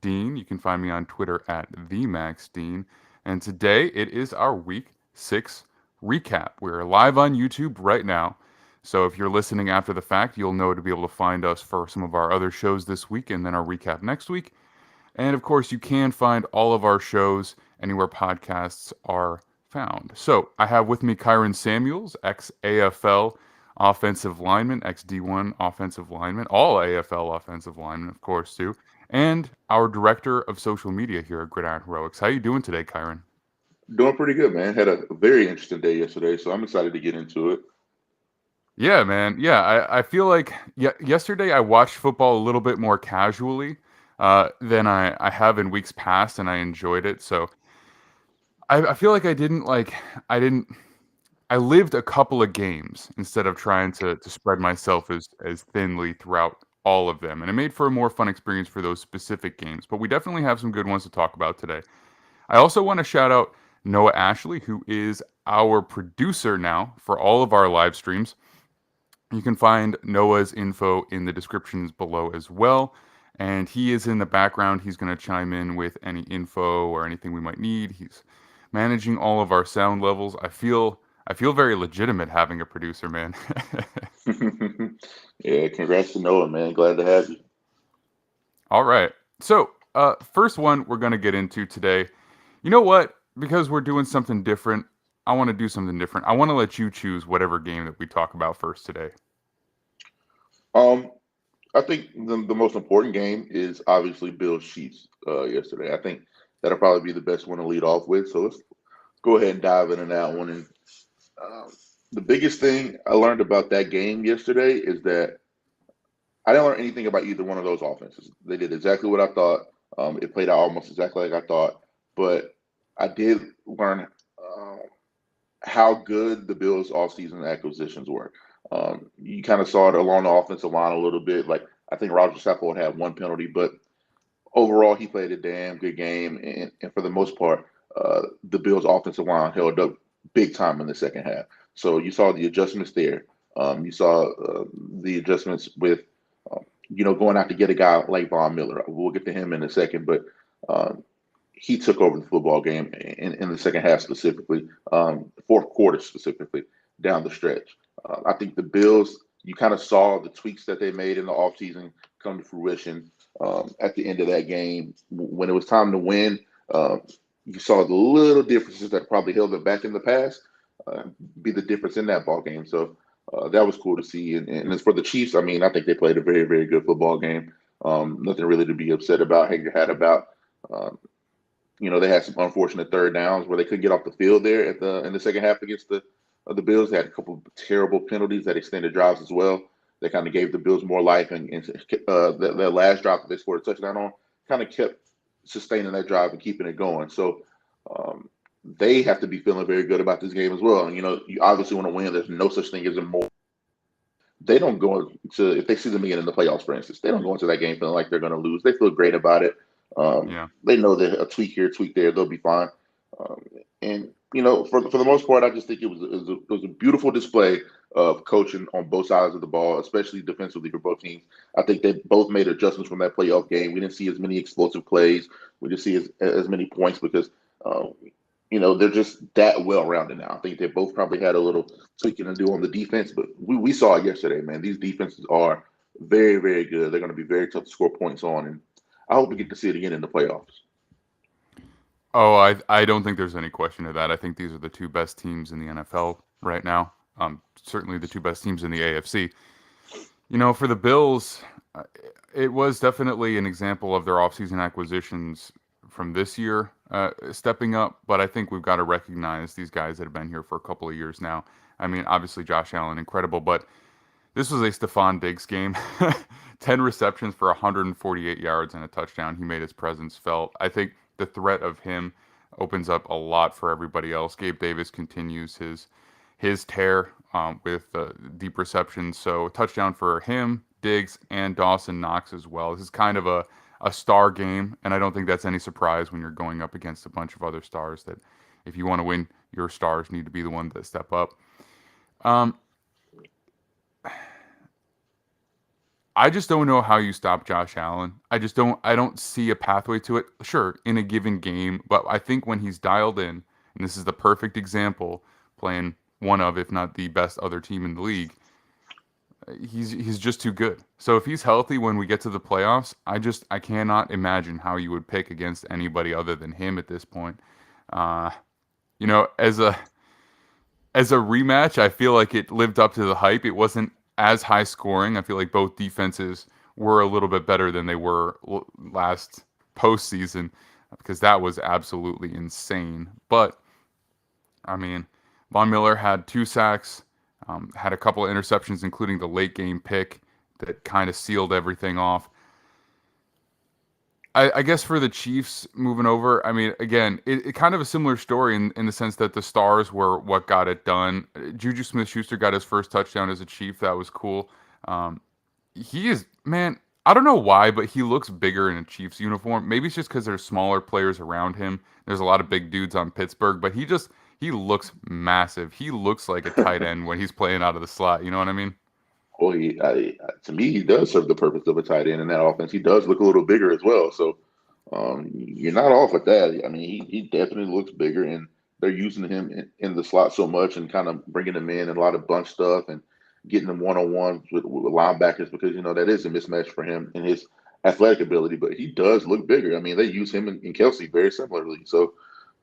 Dean. You can find me on Twitter at TheMaxDean. And today it is our Week 6 recap. We're live on YouTube right now. So if you're listening after the fact, you'll know to be able to find us for some of our other shows this week and then our recap next week. And of course, you can find all of our shows anywhere podcasts are found. So I have with me Kyron Samuels, ex-AFL offensive lineman, ex-D1 offensive lineman, all AFL offensive lineman, of course, too, and our director of social media here at Gridiron Heroics. How you doing today, Kyron? Doing pretty good, man. Had a very interesting day yesterday, so I'm excited to get into it. Yeah, man. Yeah, I feel like yesterday I watched football a little bit more casually than I have in weeks past, and I enjoyed it. So I feel like I didn't I lived a couple of games instead of trying to spread myself as thinly throughout all of them, and it made for a more fun experience for those specific games. But we definitely have some good ones to talk about today. I also want to shout out Noah Ashley, who is our producer now for all of our live streams. You can find Noah's info in the descriptions below as well. And he is in the background. He's going to chime in with any info or anything we might need. He's managing all of our sound levels. I feel very legitimate having a producer, man. Yeah, congrats to Noah, man. Glad to have you. All right. So, first one we're going to get into today. You know what? Because we're doing something different, I want to do something different. I want to let you choose whatever game that we talk about first today. Um, I think the most important game is obviously Bills Chiefs yesterday. I think that'll probably be the best one to lead off with. So let's go ahead and dive into that one. And um, the biggest thing I learned about that game yesterday is that I didn't learn anything about either one of those offenses. They did exactly what I thought. It played out almost exactly like I thought. But I did learn how good the Bills' offseason acquisitions were. You kind of saw it along the offensive line a little bit. Like I think Roger Saffold had one penalty, but overall he played a damn good game, and for the most part, the Bills' offensive line held up big time in the second half. So you saw the adjustments there. You saw the adjustments with going out to get a guy like Von Miller. We'll get to him in a second, but um, he took over the football game in the second half specifically, fourth quarter specifically, down the stretch. I think the Bills, you kind of saw the tweaks that they made in the offseason come to fruition at the end of that game. When it was time to win, uh, you saw the little differences that probably held them back in the past be the difference in that ball game. So that was cool to see. And as for the Chiefs, I mean, I think they played a very, very good football game. Nothing really to be upset about, hang your hat about. Um, they had some unfortunate third downs where they couldn't get off the field there in the second half against the Bills. They had a couple of terrible penalties that extended drives as well. They kind of gave the Bills more life, and the last drive that they scored a touchdown on kind of kept sustaining that drive and keeping it going. So um, they have to be feeling very good about this game as well. And you obviously want to win. There's no such thing as a more. They don't go into if they see them again in the playoffs, for instance. They don't go into that game feeling like they're going to lose. They feel great about it. Yeah. They know that a tweak here, tweak there, they'll be fine. Um, and for the most part, I just think it was a beautiful display of coaching on both sides of the ball, especially defensively for both teams. I think they both made adjustments from that playoff game. We didn't see as many explosive plays. We didn't see as many points because um, they're just that well rounded now. I think they both probably had a little tweaking to do on the defense, but we saw it yesterday, man. These defenses are very, very good. They're going to be very tough to score points on, and I hope we get to see it again in the playoffs. Oh, I don't think there's any question of that. I think these are the two best teams in the NFL right now. Certainly the two best teams in the AFC. For the Bills, it was definitely an example of their offseason acquisitions from this year stepping up. But I think we've got to recognize these guys that have been here for a couple of years now. I mean, obviously Josh Allen, incredible, but this was a Stephon Diggs game. 10 receptions for 148 yards and a touchdown. He made his presence felt. I think the threat of him opens up a lot for everybody else. Gabe Davis continues his tear with deep receptions. So touchdown for him, Diggs, and Dawson Knox as well. This is kind of a star game, and I don't think that's any surprise when you're going up against a bunch of other stars that if you want to win, your stars need to be the one that step up. Um, I just don't know how you stop Josh Allen. I don't see a pathway to it. Sure, in a given game, but I think when he's dialed in, and this is the perfect example, playing one of, if not the best other team in the league, he's just too good. So if he's healthy when we get to the playoffs, I cannot imagine how you would pick against anybody other than him at this point. Uh, as a rematch, I feel like it lived up to the hype. It wasn't as high scoring. I feel like both defenses were a little bit better than they were last postseason because that was absolutely insane. But I mean, Von Miller had 2 sacks, had a couple of interceptions, including the late game pick that kind of sealed everything off. I guess for the Chiefs moving over, I mean, again, it kind of a similar story in the sense that the stars were what got it done. Juju Smith-Schuster got his first touchdown as a Chief. That was cool. He is, man, I don't know why, but he looks bigger in a Chiefs uniform. Maybe it's just because there's smaller players around him. There's a lot of big dudes on Pittsburgh, but he looks massive. He looks like a tight end when he's playing out of the slot. You know what I mean? Well, to me, he does serve the purpose of a tight end in that offense. He does look a little bigger as well. So you're not off with that. I mean, he definitely looks bigger, and they're using him in the slot so much and kind of bringing him in and a lot of bunch stuff and getting him one-on-one with linebackers because, that is a mismatch for him and his athletic ability. But he does look bigger. I mean, they use him and Kelsey very similarly. So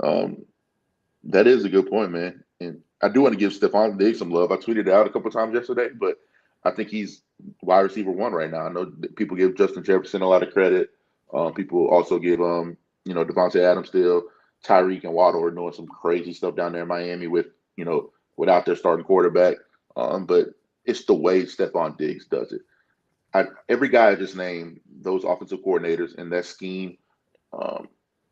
that is a good point, man. And I do want to give Stephon Diggs some love. I tweeted it out a couple of times yesterday, but I think he's wide receiver 1 right now. I know that people give Justin Jefferson a lot of credit. People also give Devontae Adams still. Tyreek and Waddle are doing some crazy stuff down there in Miami without their starting quarterback. But it's the way Stephon Diggs does it. Every guy I just named, those offensive coordinators in that scheme,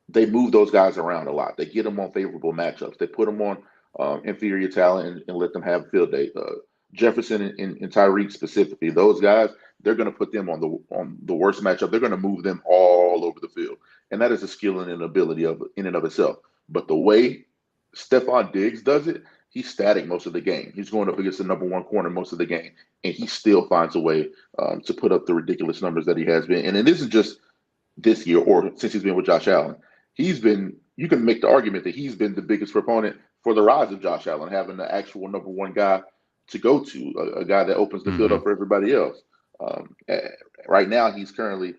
they move those guys around a lot. They get them on favorable matchups. They put them on inferior talent and let them have a field day. Jefferson and Tyreek specifically, those guys, they're going to put them on the worst matchup. They're going to move them all over the field, and that is a skill and an ability in and of itself. But the way Stephon Diggs does it, he's static most of the game. He's going up against the number 1 corner most of the game, and he still finds a way to put up the ridiculous numbers that he has been. And it isn't just this year or since he's been with Josh Allen. You can make the argument that he's been the biggest proponent for the rise of Josh Allen, having the actual number 1 guy to go to, a guy that opens the field up for everybody else. Right now, he's currently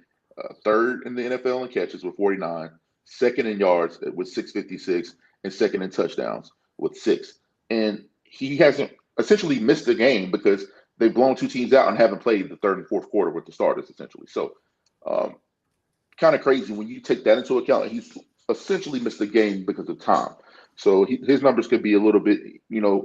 3rd in the NFL in catches with 49, 2nd in yards with 656, and 2nd in touchdowns with 6. And he hasn't essentially missed a game because they've blown 2 teams out and haven't played the 3rd and 4th quarter with the starters, essentially. So kind of crazy when you take that into account. He's essentially missed a game because of time. So his numbers could be a little bit,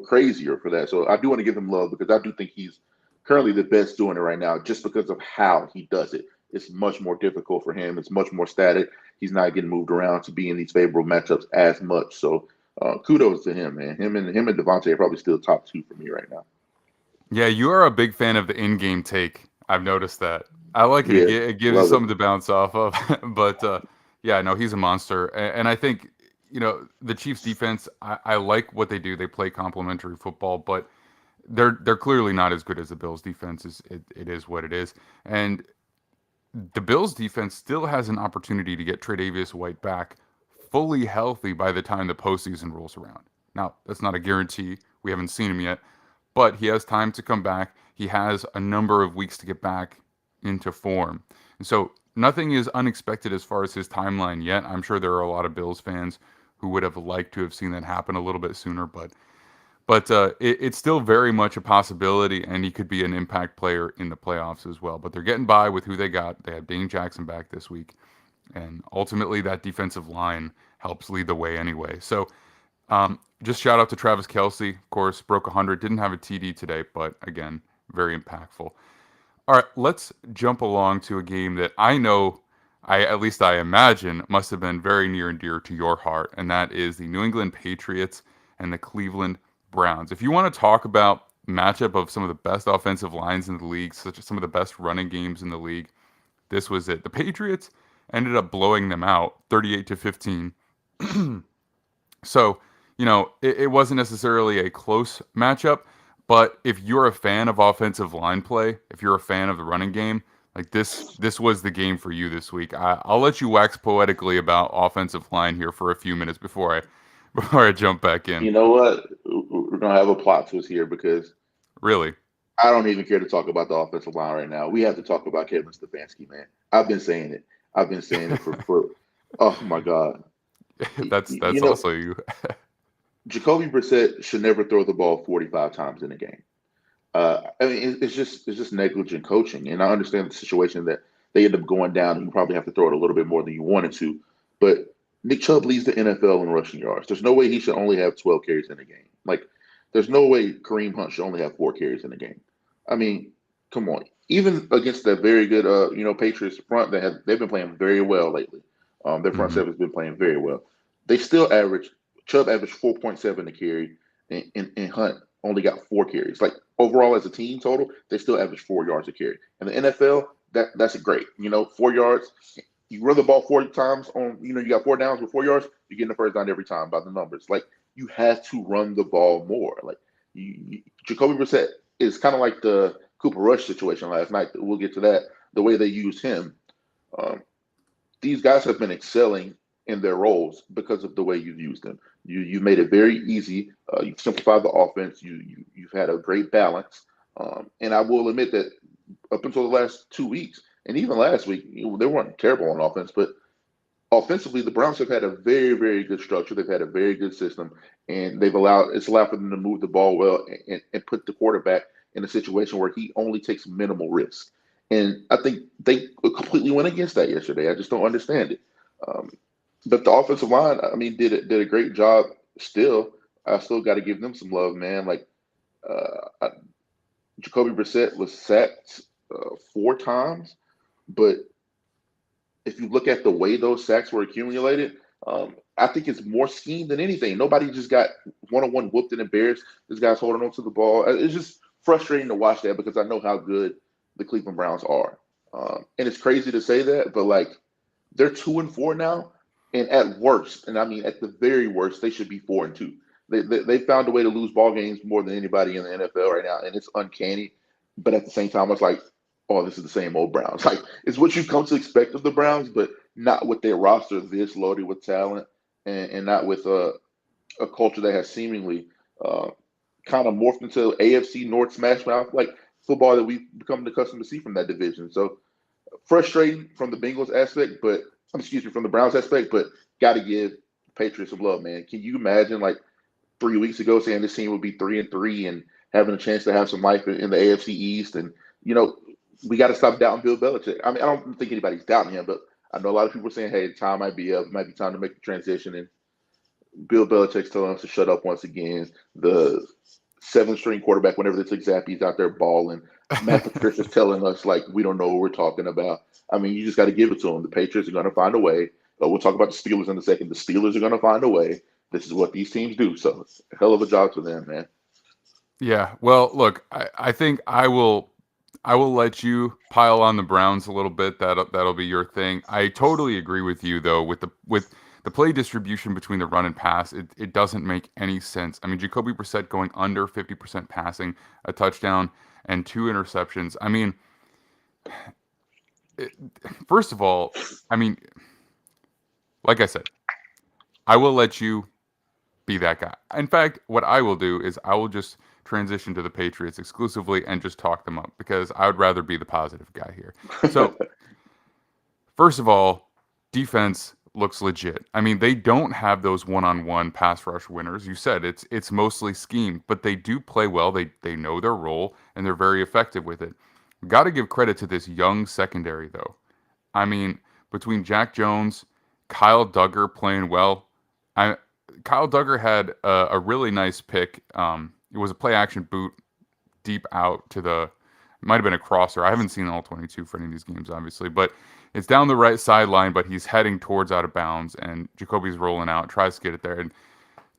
crazier for that. So I do want to give him love because I do think he's currently the best doing it right now just because of how he does it. It's much more difficult for him. It's much more static. He's not getting moved around to be in these favorable matchups as much. So kudos to him, man. Him and Devontae are probably still top 2 for me right now. Yeah, you are a big fan of the in-game take. I've noticed that. I like it. Yeah, It gives you something to bounce off of. But yeah, no, he's a monster. And I think, the Chiefs defense, I like what they do. They play complementary football, but they're clearly not as good as the Bills defense. It is what it is. And the Bills defense still has an opportunity to get Tre'Davious White back fully healthy by the time the postseason rolls around. Now, that's not a guarantee. We haven't seen him yet, but he has time to come back. He has a number of weeks to get back into form. And so nothing is unexpected as far as his timeline yet. I'm sure there are a lot of Bills fans who would have liked to have seen that happen a little bit sooner, but it's still very much a possibility, and he could be an impact player in the playoffs as well. But they're getting by with who they got. They have Dane Jackson back this week, and ultimately that defensive line helps lead the way anyway. So just shout out to Travis Kelce, of course, broke 100, didn't have a TD today, but again, very impactful. All right, let's jump along to a game that I know, at least I imagine, must have been very near and dear to your heart, and that is the New England Patriots and the Cleveland Browns. If you want to talk about matchup of some of the best offensive lines in the league, such as some of the best running games in the league, this was it. The Patriots ended up blowing them out 38-15. So, it wasn't necessarily a close matchup, But if you're a fan of offensive line play, if you're a fan of the running game, like this was the game for you this week. I'll let you wax poetically about offensive line here for a few minutes before I before I jump back in. You know what? We're gonna have a plot twist here because Really, I don't even care to talk about the offensive line right now. We have to talk about Kevin Stefanski, man. I've been saying it. I've been saying it for oh my God. that's You know, also you. Jacoby Brissett should never throw the ball 45 times in a game. I mean, it's just negligent coaching, and I understand the situation that they end up going down, and you probably have to throw it a little bit more than you wanted to. But Nick Chubb leads the NFL in rushing yards. There's no way he should only have 12 carries in a game. Like, there's no way Kareem Hunt should only have 4 carries in a game. I mean, come on. Even against that very good, Patriots front, they've been playing very well lately. Their front Hmm. seven has been playing very well. They still average Chubb averaged 4.7 a carry, and Hunt only got 4 carries. Like overall, as a team total, they still average 4 yards a carry. In the NFL, that's great. 4 yards. You run the ball 40 times you got 4 downs with 4 yards. You're getting the first down every time by the numbers. Like you have to run the ball more. Like Jacoby Brissett is kind of like the Cooper Rush situation last night. We'll get to that. The way they used him, um, these guys have been excelling in their roles because of the way you've used them. You made it very easy. You've simplified the offense. You've had a great balance. And I will admit that up until the last 2 weeks, and even last week, they weren't terrible on offense, but offensively, the Browns have had a very, very good structure. They've had a very good system, and it's allowed for them to move the ball well and put the quarterback in a situation where he only takes minimal risk. And I think they completely went against that yesterday. I just don't understand it. Um, but the offensive line, I mean, did a great job. Still, I still got to give them some love, man. Like Jacoby Brissett was sacked 4 times, but if you look at the way those sacks were accumulated, I think it's more scheme than anything. Nobody just got one-on-one whooped and embarrassed. This guy's holding on to the ball. It's just frustrating to watch that because I know how good the Cleveland Browns are. And it's crazy to say that, but like they're 2-4 now, and at worst, and I mean at the very worst, they should be 4-2. They found a way to lose ball games more than anybody in the NFL right now, and it's uncanny. But at the same time, it's like, oh, this is the same old Browns. Like it's what you've come to expect of the Browns, but not with their roster this loaded with talent, and not with a culture that has seemingly uh, kind of morphed into AFC North smash mouth like football that we've become accustomed to see from that division. So frustrating from the Bengals aspect, but excuse me, from the Browns aspect, but got to give Patriots some love, man. Can you imagine like 3 weeks ago saying this team would be 3-3 and having a chance to have some life in the AFC East? And you know, we got to stop doubting Bill Belichick. I mean, I don't think anybody's doubting him, but I know a lot of people are saying, "Hey, time might be up. It might be time to make the transition." And Bill Belichick's telling us to shut up once again. The seven-string quarterback, whenever they took Zappies out there balling, Matt Patricia's telling us like we don't know what we're talking about. I mean, you just got to give it to them. The Patriots are going to find a way. We'll talk about the Steelers in a second. The Steelers are going to find a way. This is what these teams do. So, hell of a job to them, man. Yeah. Well, look, I think I will let you pile on the Browns a little bit. That'll be your thing. I totally agree with you though with the play distribution between the run and pass. It doesn't make any sense. I mean, Jacoby Brissett going under 50% passing, a touchdown and 2 interceptions. I mean, it, first of all, I mean, like I said, I will let you be that guy. In fact, what I will do is I will just transition to the Patriots exclusively and just talk them up because I would rather be the positive guy here. So, first of all, defense looks legit. I mean, they don't have those one-on-one pass rush winners. You said it's mostly scheme, but they do play well. They know their role and they're very effective with it. Got to give credit to this young secondary though. I mean, between Jack Jones, Kyle Duggar playing well. I Kyle Duggar had a really nice pick. It was a play action boot deep out to the. It might have been a crosser. I haven't seen all 22 for any of these games, obviously, but it's down the right sideline. But he's heading towards out of bounds, and Jacoby's rolling out, tries to get it there, and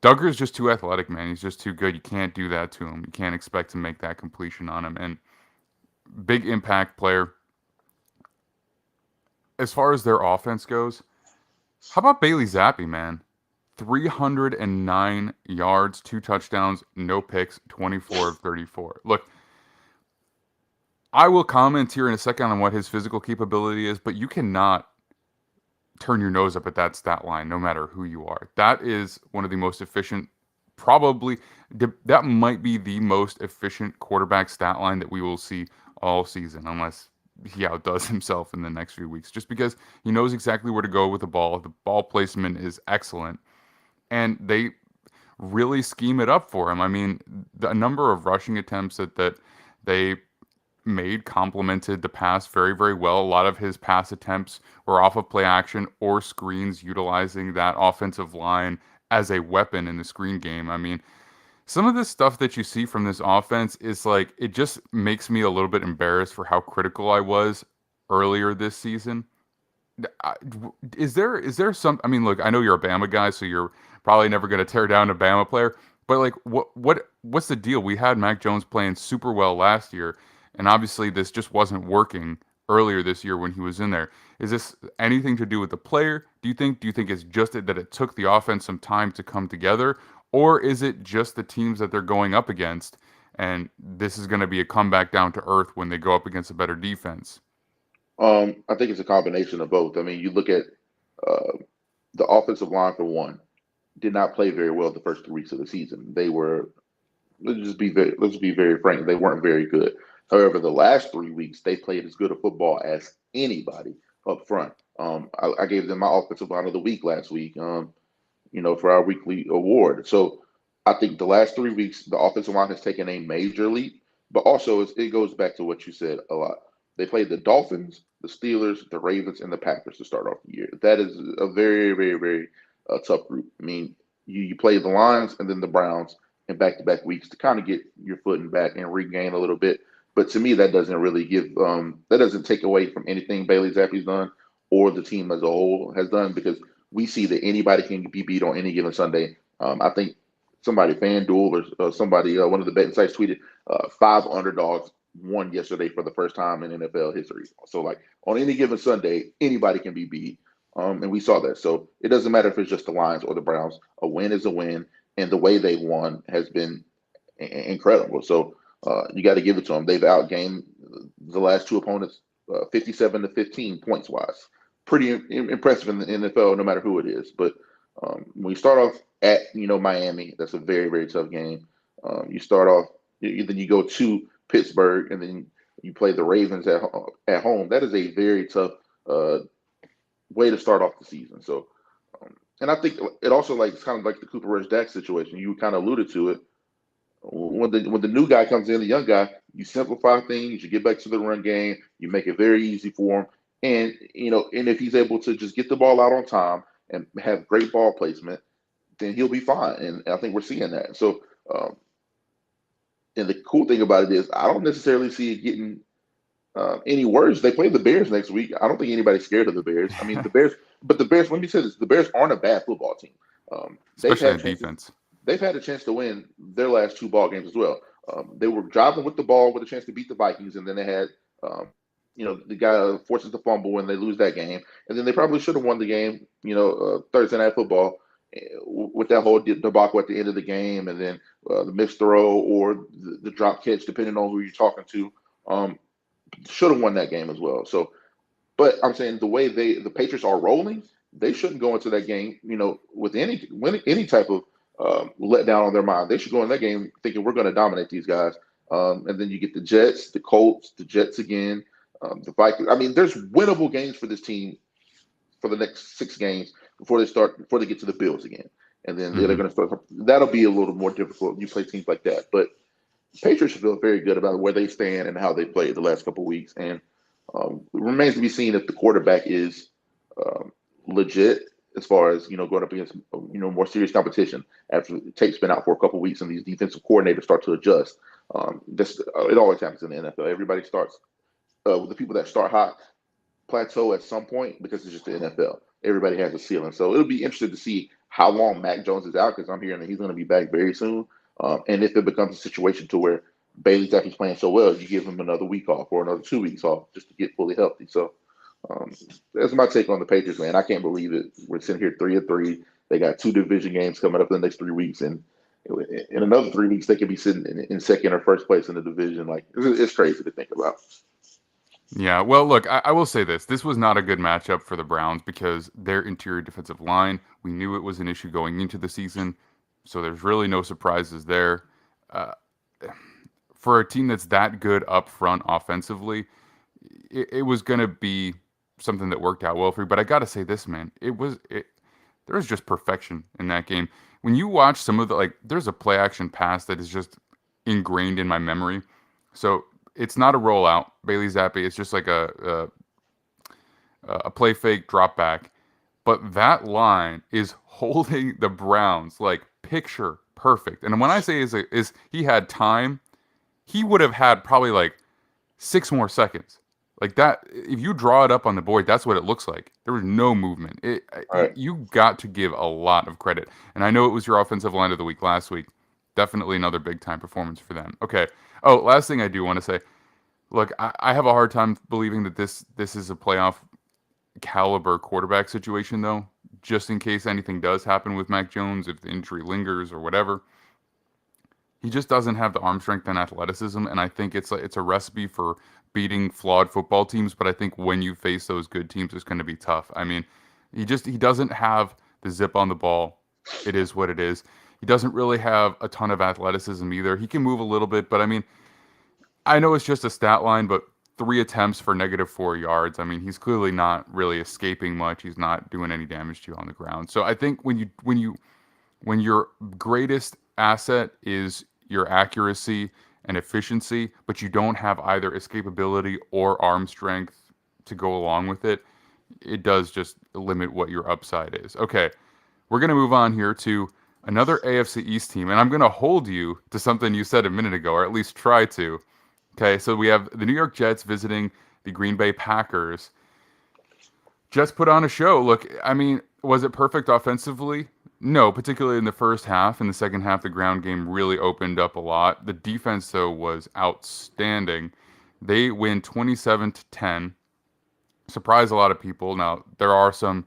Duggar's just too athletic, man. He's just too good. You can't do that to him. You can't expect to make that completion on him. And big impact player. As far as their offense goes, how about Bailey Zappi, man? 309 yards, 2 touchdowns, no picks, 24 of 34. Look, I will comment here in a second on what his physical capability is, but you cannot turn your nose up at that stat line no matter who you are. That is one of the most efficient, probably, that might be the most efficient quarterback stat line that we will see all season, unless he outdoes himself in the next few weeks, just because he knows exactly where to go with the ball. The ball placement is excellent, and they really scheme it up for him. I mean, the number of rushing attempts that they made complemented the pass very, very well. A lot of his pass attempts were off of play action or screens, utilizing that offensive line as a weapon in the screen game. I mean, some of the stuff that you see from this offense is like, it just makes me a little bit embarrassed for how critical I was earlier this season. Is there some, I mean, look, I know you're a Bama guy, so you're probably never going to tear down a Bama player, but like, what's the deal? We had Mac Jones playing super well last year, and obviously this just wasn't working earlier this year when he was in there. Is this anything to do with the player? Do you think it's just that it took the offense some time to come together, or is it just the teams that they're going up against, and this is going to be a comeback down to earth when they go up against a better defense? I think it's a combination of both. I mean, you look at the offensive line for one, did not play very well the first 3 weeks of the season. They were, let's be very frank, they weren't very good. However, the last 3 weeks they played as good a football as anybody up front. I gave them my offensive line of the week last week. For our weekly award. So I think the last 3 weeks the offensive line has taken a major leap. But also it goes back to what you said a lot. They played the Dolphins, the Steelers, the Ravens, and the Packers to start off the year. That is a very, very, very tough group. I mean, you play the Lions and then the Browns in back-to-back weeks to kind of get your footing back and regain a little bit. But to me, that doesn't really that doesn't take away from anything Bailey Zappe's done or the team as a whole has done, because we see that anybody can be beat on any given Sunday. I think somebody, FanDuel or somebody, one of the betting sites tweeted 5 underdogs won yesterday for the first time in NFL history. So, like, on any given Sunday, anybody can be beat. And we saw that. So it doesn't matter if it's just the Lions or the Browns. A win is a win. And the way they won has been incredible. So you got to give it to them. They've outgained the last 2 opponents 57-15 points wise. Pretty impressive in the NFL, no matter who it is. But when you start off at Miami, that's a very, very tough game. You start off, then you go to Pittsburgh, and then you play the Ravens at home. That is a very tough way to start off the season. So, and I think it also it's kind of like the Cooper Rush Dak situation. You kind of alluded to it. When the new guy comes in, the young guy, you simplify things. You get back to the run game. You make it very easy for him. And and if he's able to just get the ball out on time and have great ball placement, then he'll be fine. And I think we're seeing that. So, and the cool thing about it is, I don't necessarily see it getting any worse. They play the Bears next week. I don't think anybody's scared of the Bears. I mean, the Bears, but the Bears. Let me say this: the Bears aren't a bad football team. Especially on defense. They've had a chance to win their last 2 ball games as well. They were driving with the ball with a chance to beat the Vikings, and then they had. The guy forces the fumble and they lose that game. And then they probably should have won the game, Thursday Night Football with that whole debacle at the end of the game, and then the missed throw or the drop catch, depending on who you're talking to, should have won that game as well. So, but I'm saying the way the Patriots are rolling, they shouldn't go into that game, with any type of letdown on their mind. They should go in that game thinking we're going to dominate these guys. And then you get the Jets, the Colts, the Jets again. The Vikings. I mean, there's winnable games for this team for the next 6 games before they get to the Bills again, and then they're going to start. That'll be a little more difficult. You play teams like that, but Patriots feel very good about where they stand and how they played the last couple of weeks, and it remains to be seen if the quarterback is legit as far as going up against more serious competition after Tate's been out for a couple of weeks and these defensive coordinators start to adjust. It always happens in the NFL. Everybody starts. The people that start hot plateau at some point because it's just the NFL. Everybody has a ceiling. So it'll be interesting to see how long Mac Jones is out, because I'm hearing that he's going to be back very soon. And if it becomes a situation to where Bailey's actually playing so well, you give him another week off or another 2 weeks off just to get fully healthy. So that's my take on the Patriots, man. I can't believe it. We're sitting here 3-3. They got 2 division games coming up in the next 3 weeks, and in another 3 weeks they could be sitting in second or first place in the division. Like it's crazy to think about. Yeah, well, look, I will say this. This was not a good matchup for the Browns because their interior defensive line, we knew it was an issue going into the season, so there's really no surprises there. Uh, for a team that's that good up front offensively, it was going to be something that worked out well for you. But I got to say this, man, there was just perfection in that game. When you watch some of the, like, there's a play action pass that is just ingrained in my memory. So it's not a rollout, Bailey Zappi. It's just like a play fake drop back. But that line is holding the Browns like picture perfect. And when I say is he had time, he would have had probably like 6 more seconds. Like that, if you draw it up on the board, that's what it looks like. There was no movement. Right. You got to give a lot of credit. And I know it was your offensive line of the week last week. Definitely another big time performance for them. Okay. Oh, last thing I do want to say. Look, I have a hard time believing that this is a playoff caliber quarterback situation, though. Just in case anything does happen with Mac Jones, if the injury lingers or whatever. He just doesn't have the arm strength and athleticism, and I think it's a recipe for beating flawed football teams. But I think when you face those good teams, it's going to be tough. I mean, he doesn't have the zip on the ball. It is what it is. He doesn't really have a ton of athleticism either. He can move a little bit, but I mean, I know it's just a stat line, but 3 attempts for -4 yards. I mean, he's clearly not really escaping much. He's not doing any damage to you on the ground. So I think when your greatest asset is your accuracy and efficiency, but you don't have either escapability or arm strength to go along with it, it does just limit what your upside is. Okay, we're going to move on here to another AFC East team, and I'm going to hold you to something you said a minute ago, or at least try to. Okay, so we have the New York Jets visiting the Green Bay Packers. Jets put on a show. Look, I mean, was it perfect offensively? No, particularly in the first half. In the second half, the ground game really opened up a lot. The defense, though, was outstanding. They win 27-10. Surprised a lot of people. Now, there are some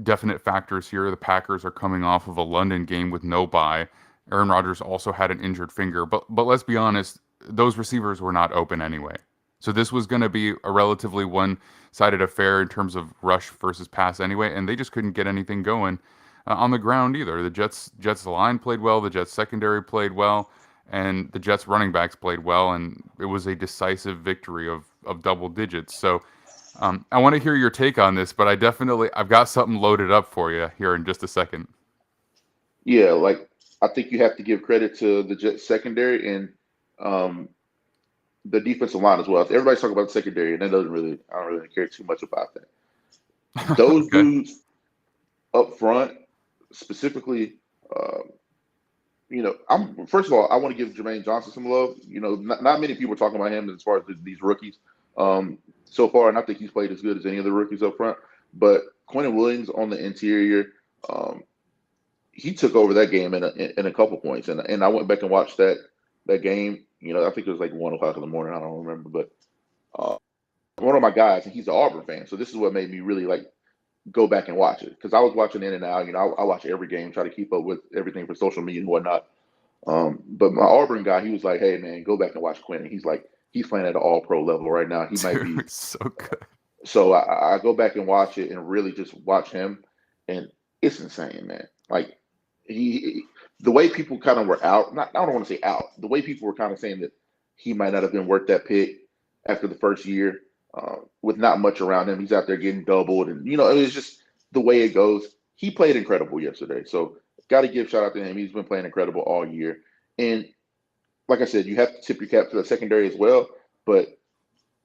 definite factors here. The Packers are coming off of a London game with no bye. Aaron Rodgers also had an injured finger. But let's be honest, those receivers were not open anyway. So this was going to be a relatively one-sided affair in terms of rush versus pass anyway, and they just couldn't get anything going on the ground either. The Jets line played well, the Jets secondary played well, and the Jets running backs played well, and it was a decisive victory of double digits. So I want to hear your take on this, but I've got something loaded up for you here in just a second. Yeah, like I think you have to give credit to the Jets secondary and the defensive line as well. Everybody's talking about the secondary, and I don't really care too much about that. Those Okay. dudes up front, specifically, first of all, I want to give Jermaine Johnson some love. Not many people are talking about him as far as these rookies so far, and I think he's played as good as any of the rookies up front. But Quentin Williams on the interior, he took over that game in a couple points, and I went back and watched that game. I think it was like 1:00 in the morning. I don't remember, but one of my guys, and he's an Auburn fan, so this is what made me really like go back and watch it, because I was watching in and out. I watch every game, try to keep up with everything for social media and whatnot. But my Auburn guy, he was like, "Hey man, go back and watch Quentin." He's like, he's playing at an All-Pro level right now. He might be so good. So I go back and watch it and really just watch him, and it's insane, man. Like the way people kind of were out. I don't want to say out. The way people were kind of saying that he might not have been worth that pick after the first year, with not much around him. He's out there getting doubled, and it was just the way it goes. He played incredible yesterday, so got to give shout out to him. He's been playing incredible all year, and like I said, you have to tip your cap to the secondary as well. But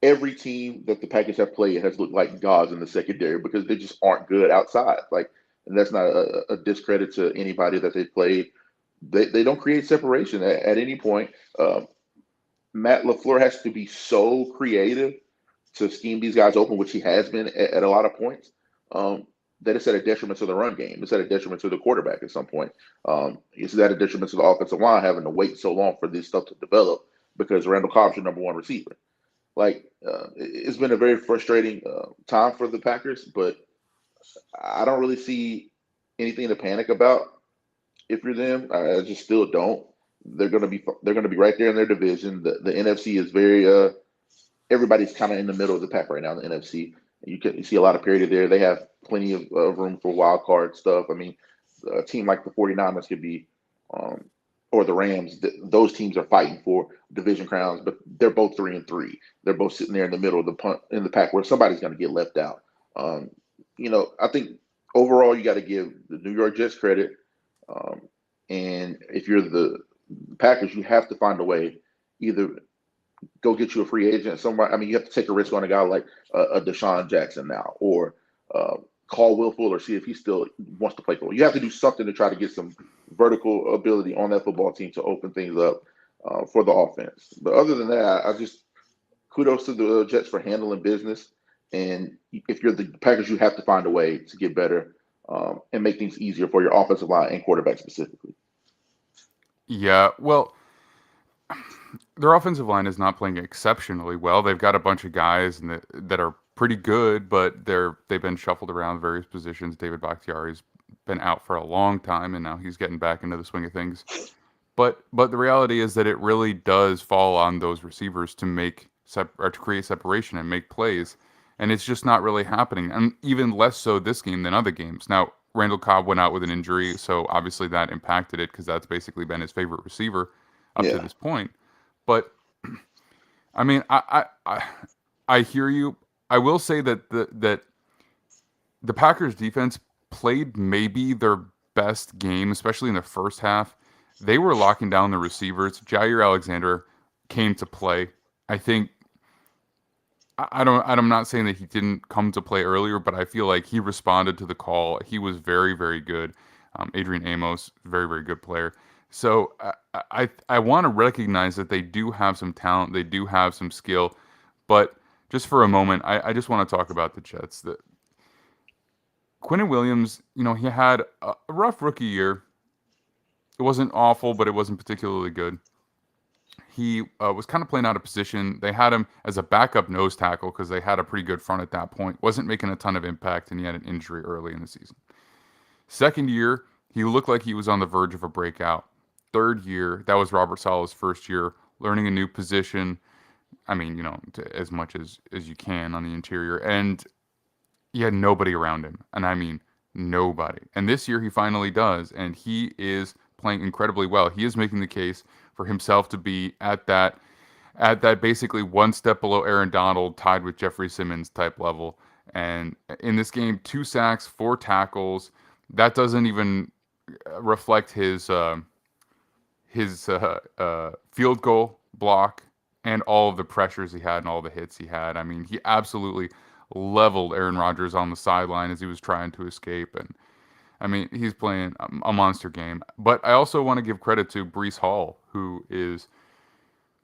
every team that the Packers have played has looked like gods in the secondary because they just aren't good outside. And that's not a discredit to anybody that they've played. They don't create separation at any point. Matt LaFleur has to be so creative to scheme these guys open, which he has been at a lot of points, that it's at a detriment to the run game. It's at a detriment to the quarterback at some point. It's at a detriment to the offensive line having to wait so long for this stuff to develop because Randall Cobb's your number one receiver. It's been a very frustrating time for the Packers, but I don't really see anything to panic about if you're them. I just still don't. They're gonna be right there in their division. The NFC is very everybody's kind of in the middle of the pack right now in the NFC. You see a lot of parity there. They have plenty of room for wild card stuff. I mean, a team like the 49ers could be, um, or the Rams. Those teams are fighting for division crowns, but they're both 3-3. They're both sitting there in the middle of the pack where somebody's going to get left out. Um, I think overall you got to give the New York Jets credit. Um, and if you're the Packers, you have to find a way either go get you a free agent. Somebody, I mean, you have to take a risk on a guy like a Deshaun Jackson now, or call Will Fuller, see if he still wants to play football. You have to do something to try to get some vertical ability on that football team to open things up for the offense. But other than that, I just kudos to the Jets for handling business. And if you're the Packers, you have to find a way to get better and make things easier for your offensive line and quarterback specifically. Yeah, well, their offensive line is not playing exceptionally well. They've got a bunch of guys that are pretty good, but they've been shuffled around various positions. David Bakhtiari's been out for a long time, and now he's getting back into the swing of things. But the reality is that it really does fall on those receivers to or to create separation and make plays, and it's just not really happening. And even less so this game than other games. Now, Randall Cobb went out with an injury, so obviously that impacted it because that's basically been his favorite receiver up to this point. But I mean, I hear you. I will say that the Packers defense played maybe their best game, especially in the first half. They were locking down the receivers. Jair Alexander came to play. I think I'm not saying that he didn't come to play earlier, but I feel like he responded to the call. He was very, very good. Adrian Amos, very, very good player. So I want to recognize that they do have some talent, they do have some skill, but just for a moment, I just want to talk about the Jets. That Quinnen Williams, he had a rough rookie year. It wasn't awful, but it wasn't particularly good. He was kind of playing out of position. They had him as a backup nose tackle because they had a pretty good front at that point. Wasn't making a ton of impact, and he had an injury early in the season. Second year, he looked like he was on the verge of a breakout. Third year, that was Robert Saleh's first year, learning a new position. I mean, as much as you can on the interior. And he had nobody around him. And I mean, nobody. And this year he finally does. And he is playing incredibly well. He is making the case for himself to be at that basically one step below Aaron Donald, tied with Jeffrey Simmons type level. And in this game, 2 sacks, 4 tackles. That doesn't even reflect his field goal block and all of the pressures he had and all the hits he had. I mean, he absolutely leveled Aaron Rodgers on the sideline as he was trying to escape. And I mean, he's playing a monster game. But I also want to give credit to Breece Hall, who is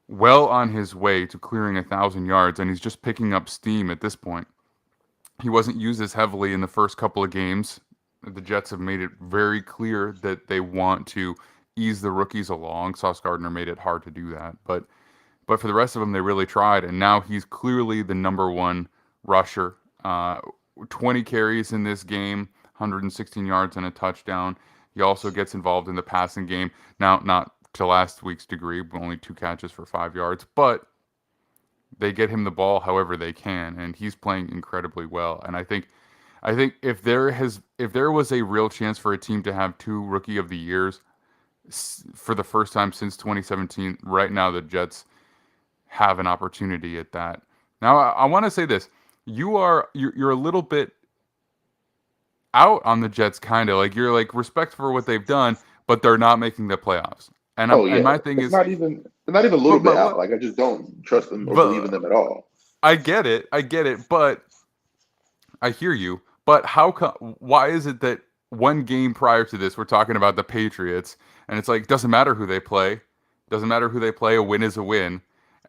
well on his way to clearing 1,000 yards, and he's just picking up steam at this point. He wasn't used as heavily in the first couple of games. The Jets have made it very clear that they want to ease the rookies along. Sauce Gardner made it hard to do that. But for the rest of them, they really tried, and now he's clearly the number one rusher. 20 carries in this game, 116 yards and a touchdown. He also gets involved in the passing game. Now, not to last week's degree, but only 2 catches for 5 yards, but they get him the ball however they can, and he's playing incredibly well. And I think if there was a real chance for a team to have 2 Rookie of the Years for the first time since 2017, right now the Jets have an opportunity at that. Now, I want to say this: you're a little bit out on the Jets, kind of like you're like respect for what they've done, but they're not making the playoffs. And and my thing is not even a little bit out. Like I just don't trust them or believe in them at all. I get it, but I hear you. But why is it that one game prior to this we're talking about the Patriots, and it's like doesn't matter who they play, a win is a win.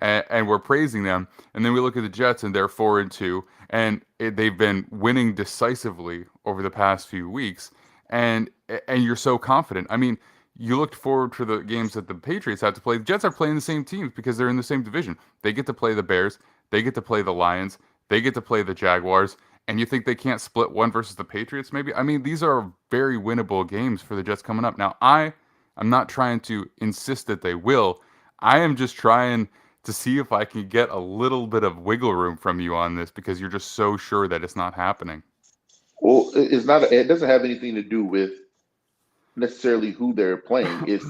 And we're praising them, and then we look at the Jets, and they're 4-2, and they've been winning decisively over the past few weeks, and you're so confident. I mean, you looked forward to the games that the Patriots have to play. The Jets are playing the same teams because they're in the same division. They get to play the Bears, they get to play the Lions, they get to play the Jaguars, And you think they can't split one versus the Patriots, maybe? I mean, these are very winnable games for the Jets coming up. Now, I'm not trying to insist that they will. I am just trying to see if I can get a little bit of wiggle room from you on this because you're just so sure that it's not happening. Well, it's not. It doesn't have anything to do with necessarily who they're playing. It's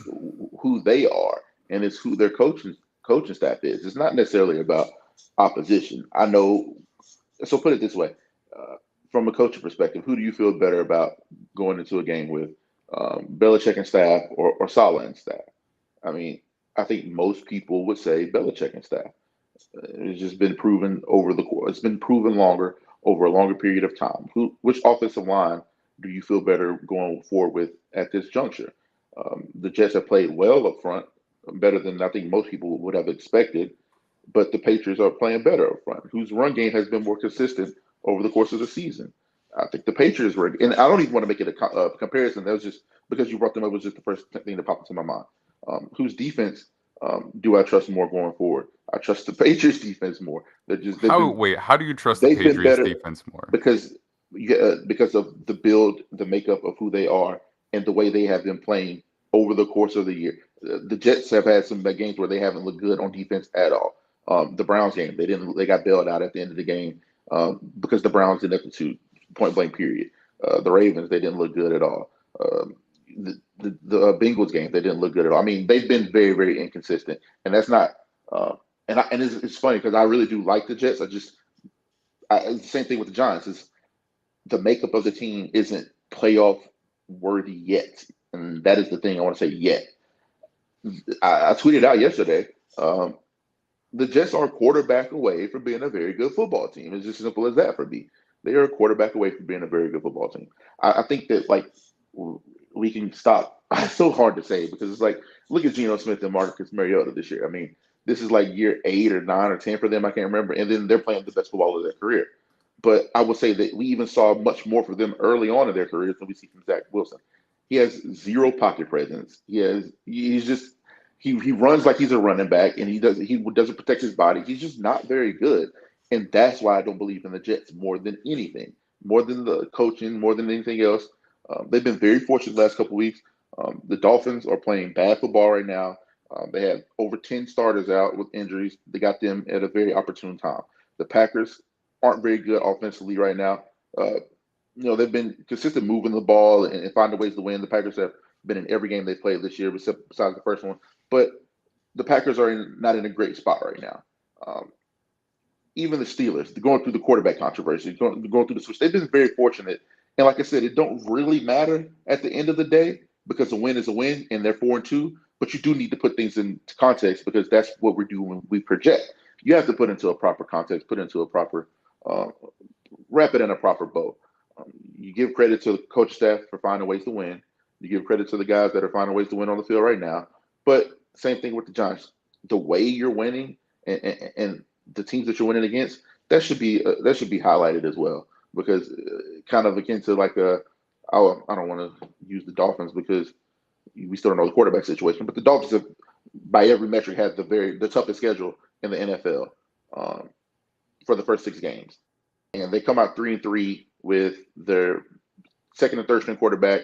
who they are, and it's who their coaching staff is. It's not necessarily about opposition. I know. So put it this way: from a coaching perspective, who do you feel better about going into a game with, Belichick and staff or Saleh and staff? I mean, I think most people would say Belichick and staff. It's just been proven over the course. It's been proven longer over a longer period of time. Which offensive line do you feel better going forward with at this juncture? The Jets have played well up front, better than I think most people would have expected. But the Patriots are playing better up front, whose run game has been more consistent over the course of the season. I think the Patriots were, and I don't even want to make it a comparison. That was just because you brought them up was just the first thing that popped into my mind. Whose defense do I trust more going forward? I trust the Patriots defense more. How do you trust the They've been Patriots better defense more? because of the build, the makeup of who they are, and the way they have been playing over the course of the year. The Jets have had some games where they haven't looked good on defense at all. The Browns game, they got bailed out at the end of the game because the Browns didn't execute point blank period. The Ravens, they didn't look good at all. The Bengals game, they didn't look good at all. I mean, they've been very, very inconsistent, and that's not. And it's funny because I really do like the Jets. It's the same thing with the Giants. Is the makeup of the team isn't playoff worthy yet, and that is the thing I want to say yet. I tweeted out yesterday. The Jets are a quarterback away from being a very good football team. It's just as simple as that for me. They are a quarterback away from being a very good football team. I think that we can stop. It's so hard to say because it's like look at Geno Smith and Marcus Mariota this year. I mean, this is like year 8 or 9 or 10 for them. I can't remember. And then they're playing the best football of their career. But I would say that we even saw much more for them early on in their careers than we see from Zach Wilson. He has zero pocket presence. He runs like he's a running back, and he doesn't protect his body. He's just not very good, and that's why I don't believe in the Jets more than anything, more than the coaching, more than anything else. They've been very fortunate the last couple of weeks. The Dolphins are playing bad football right now. They had over 10 starters out with injuries. They got them at a very opportune time. The Packers aren't very good offensively right now. They've been consistent moving the ball and finding ways to win. The Packers have been in every game they played this year, besides the first one. But the Packers are not in a great spot right now. Even the Steelers, they're going through the quarterback controversy, going through the switch. They've been very fortunate. And like I said, it don't really matter at the end of the day because a win is a win and they're 4-2. But you do need to put things into context because that's what we do when we project. You have to put into a proper context, put into a proper, wrap it in a proper bow. You give credit to the coach staff for finding ways to win. You give credit to the guys that are finding ways to win on the field right now. But same thing with the Giants. The way you're winning and the teams that you're winning against, that should be highlighted as well because kind of akin to I don't want to use the Dolphins because we still don't know the quarterback situation, but the Dolphins have, by every metric, had the toughest schedule in the NFL for the first 6 games, and they come out 3-3 with their second and third string quarterback,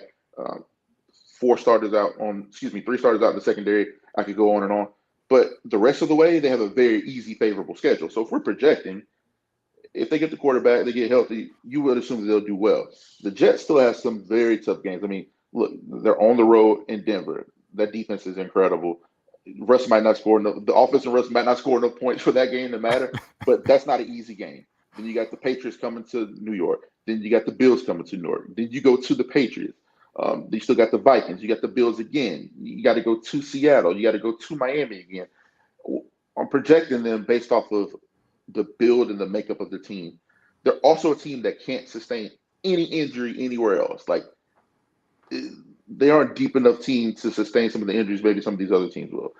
3 starters out in the secondary. I could go on and on, but the rest of the way they have a very easy, favorable schedule. So if we're projecting, if they get the quarterback, they get healthy, you would assume that they'll do well. The Jets still have some very tough games. I mean, look, they're on the road in Denver. That defense is incredible. Russ might not score enough. The offensive Russ might not score enough points for that game to matter, but that's not an easy game. Then you got the Patriots coming to New York. Then you got the Bills coming to New York. Then you go to the Patriots. You still got the Vikings. You got the Bills again. You got to go to Seattle. You got to go to Miami again. I'm projecting them based off of the build and the makeup of the team. They're also a team that can't sustain any injury anywhere else. They aren't deep enough team to sustain some of the injuries maybe some of these other teams will.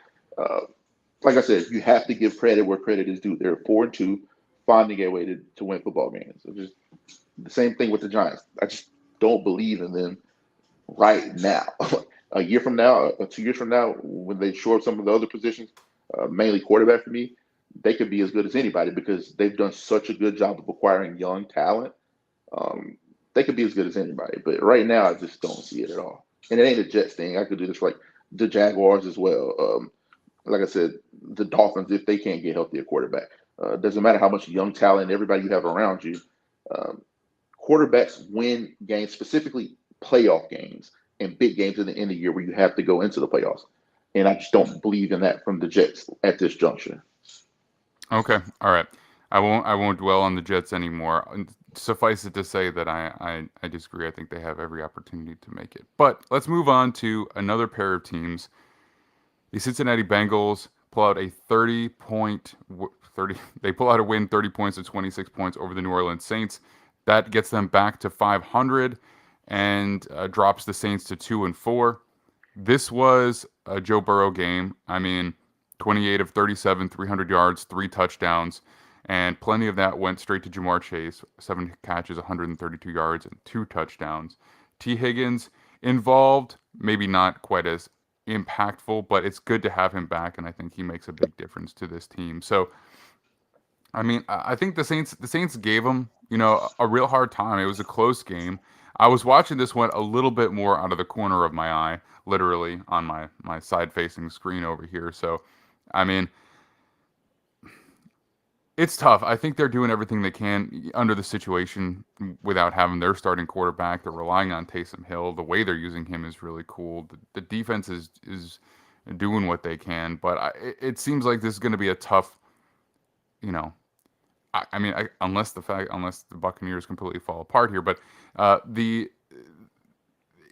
Like I said, you have to give credit where credit is due. They're 4-2, finding a way to win football games. So just the same thing with the Giants. I just don't believe in them right now. A year from now, 2 years from now, when they shore up some of the other positions, mainly quarterback for me, they could be as good as anybody because they've done such a good job of acquiring young talent They could be as good as anybody. But right now, I just don't see it at all. And it ain't a Jets thing. I could do this for like the Jaguars as well. Like I said, the Dolphins, if they can't get healthy at quarterback, doesn't matter how much young talent, everybody you have around you. Um, Quarterbacks win games, specifically playoff games and big games at the end of the year where you have to go into the playoffs. And I just don't believe in that from the Jets at this juncture. Okay, all right. I won't dwell on the Jets anymore. Suffice it to say that I disagree. I think they have every opportunity to make it. But let's move on to another pair of teams. The Cincinnati Bengals pull out a 30. They pull out a win, 30 points to 26 points over the New Orleans Saints. That gets them back to 500 and drops the Saints to 2-4. This was a Joe Burrow game. I mean, 28 of 37, 300 yards, 3 touchdowns, and plenty of that went straight to Jamar Chase. 7 catches, 132 yards, and 2 touchdowns. T. Higgins involved, maybe not quite as impactful, but it's good to have him back, and I think he makes a big difference to this team. So, I mean, I think the Saints gave them, a real hard time. It was a close game. I was watching this one a little bit more out of the corner of my eye, literally on my side-facing screen over here. So, I mean, it's tough. I think they're doing everything they can under the situation without having their starting quarterback. They're relying on Taysom Hill. The way they're using him is really cool. The defense is doing what they can, but it seems like this is going to be a tough, you know, I mean, unless the Buccaneers completely fall apart here, but the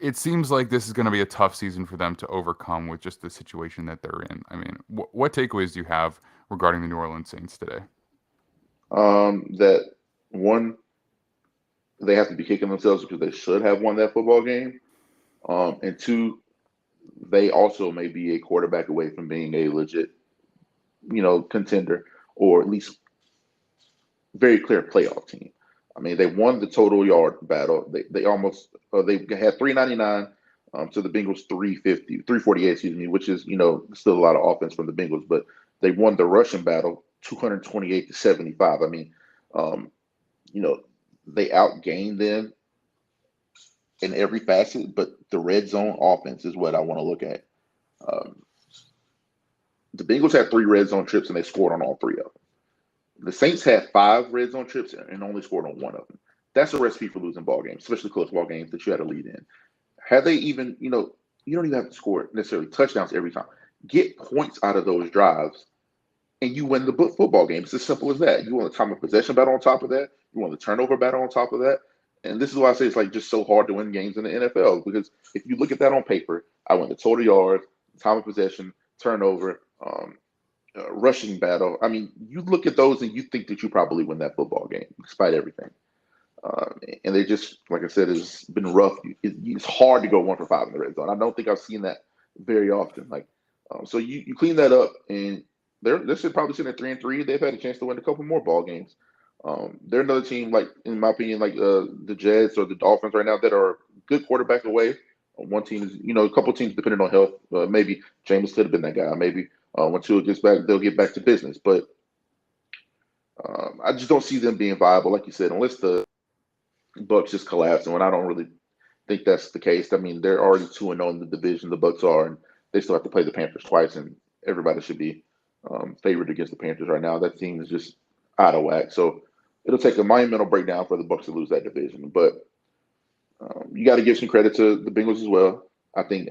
it seems like this is going to be a tough season for them to overcome with just the situation that they're in. I mean, what takeaways do you have regarding the New Orleans Saints today? That one, they have to be kicking themselves because they should have won that football game. And two, they also may be a quarterback away from being a legit, contender, or at least very clear playoff team. I mean, they won the total yard battle. They almost they had 399 to the Bengals 348, excuse me, which is still a lot of offense from the Bengals, but they won the rushing battle 228-75. I mean, um, they outgained them in every facet, but the red zone offense is what I want to look at. Um, the Bengals had 3 red zone trips and they scored on all 3 of them. The Saints had 5 red zone trips and only scored on 1 of them. That's a recipe for losing ball games, especially close ball games that you had to lead in. Had they even, you don't even have to score necessarily touchdowns every time. Get points out of those drives, and you win the football game. It's as simple as that. You want the time of possession battle on top of that. You want the turnover battle on top of that. And this is why I say it's like just so hard to win games in the NFL, because if you look at that on paper, I win the total yards, time of possession, turnover, rushing battle. I mean, you look at those and you think that you probably win that football game despite everything. And they just, like I said, it's been rough. It's hard to go 1 for 5 in the red zone. I don't think I've seen that very often. So you clean that up, and they're probably sitting at 3-3. They've had a chance to win a couple more ball games. They're another team, like in my opinion, like the Jets or the Dolphins right now, that are good quarterback away. One team is, a couple teams depending on health. Maybe Jameis could have been that guy. Maybe when Tua gets back, they'll get back to business. But I just don't see them being viable, like you said, unless the Bucks just collapse. And I don't really think that's the case. I mean, they're already 2-0 in the division. The Bucks are, and they still have to play the Panthers twice, and everybody should be favored against the Panthers right now. That team is just out of whack. So it'll take a monumental breakdown for the Bucks to lose that division. But you got to give some credit to the Bengals as well. I think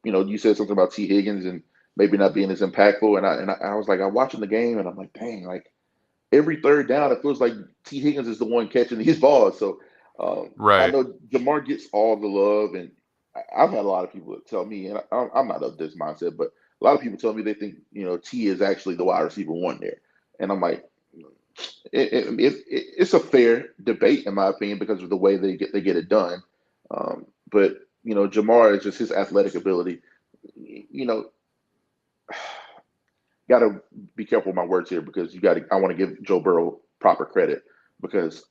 you said something about T. Higgins and maybe not being as impactful, and I was like, I'm watching the game and I'm like, dang, like every third down, it feels like T. Higgins is the one catching these balls. So I Right. know Jamar gets all the love, and I've had a lot of people tell me, and I'm not of this mindset, but a lot of people tell me they think T is actually the wide receiver 1 there, and I'm like, it's a fair debate in my opinion because of the way they get it done. But Jamar is just his athletic ability. Got to be careful with my words here because I want to give Joe Burrow proper credit because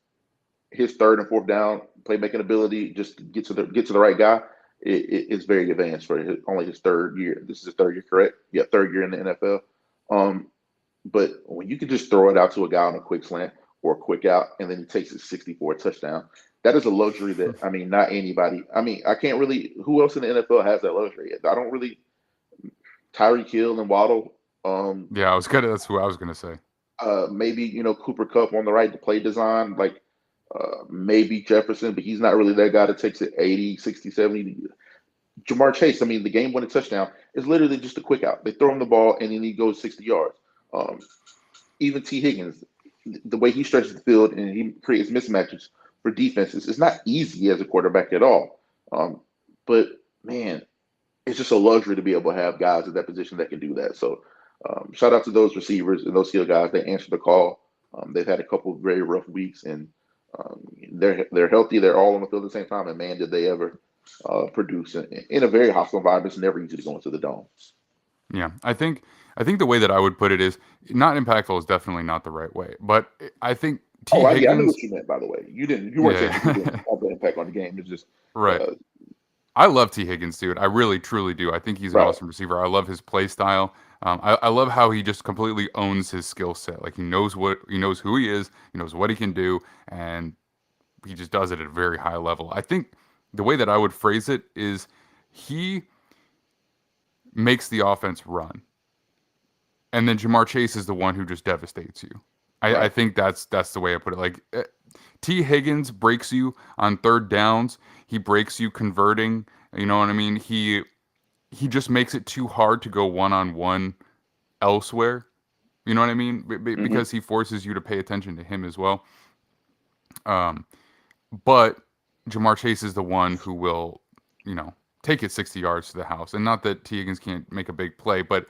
his 3rd and 4th down playmaking ability, just to get to the right guy, it's very advanced for only his 3rd year. This is his 3rd year, correct? Yeah, 3rd year in the NFL. But when you can just throw it out to a guy on a quick slant or a quick out, and then he takes it 60 for a touchdown, that is a luxury that, I mean, not anybody. I mean, I can't really. Who else in the NFL has that luxury? I don't really. Tyreek Hill and Waddle. Yeah, that's who I was gonna say. Maybe Cooper Kupp on the right to play design. Like maybe Jefferson, but he's not really that guy that takes it 80, 60, 70. Jamar Chase, I mean, the game-winning touchdown is literally just a quick out. They throw him the ball, and then he goes 60 yards. Even T. Higgins, the way he stretches the field and he creates mismatches for defenses, it's not easy as a quarterback at all. But, man, it's just a luxury to be able to have guys at that position that can do that. So shout out to those receivers and those skill guys. They answered the call. They've had a couple of very rough weeks, and they're healthy. They're all on the field at the same time, and, man, did they ever produce in a very hostile environment. It's never easy to go into the dome. Yeah, I think the way that I would put it is not impactful is definitely not the right way, but I think I knew Higgins. what you meant. By the way, you weren't saying he didn't have the impact on the game. It's just right. I love T. Higgins, dude. I really, truly do. I think he's an awesome receiver. I love his play style. I love how he just completely owns his skill set. Like he knows who he is, he knows what he can do, and he just does it at a very high level. I think the way that I would phrase it is he makes the offense run, and then Jamar Chase is the one who just devastates you. I think that's the way I put it. Like T. Higgins breaks you on third downs. He breaks you converting. You know what I mean? He just makes it too hard to go one-on-one elsewhere. You know what I mean? Because he forces you to pay attention to him as well. But Jamar Chase is the one who will, take it 60 yards to the house. And not that T. Higgins can't make a big play, but,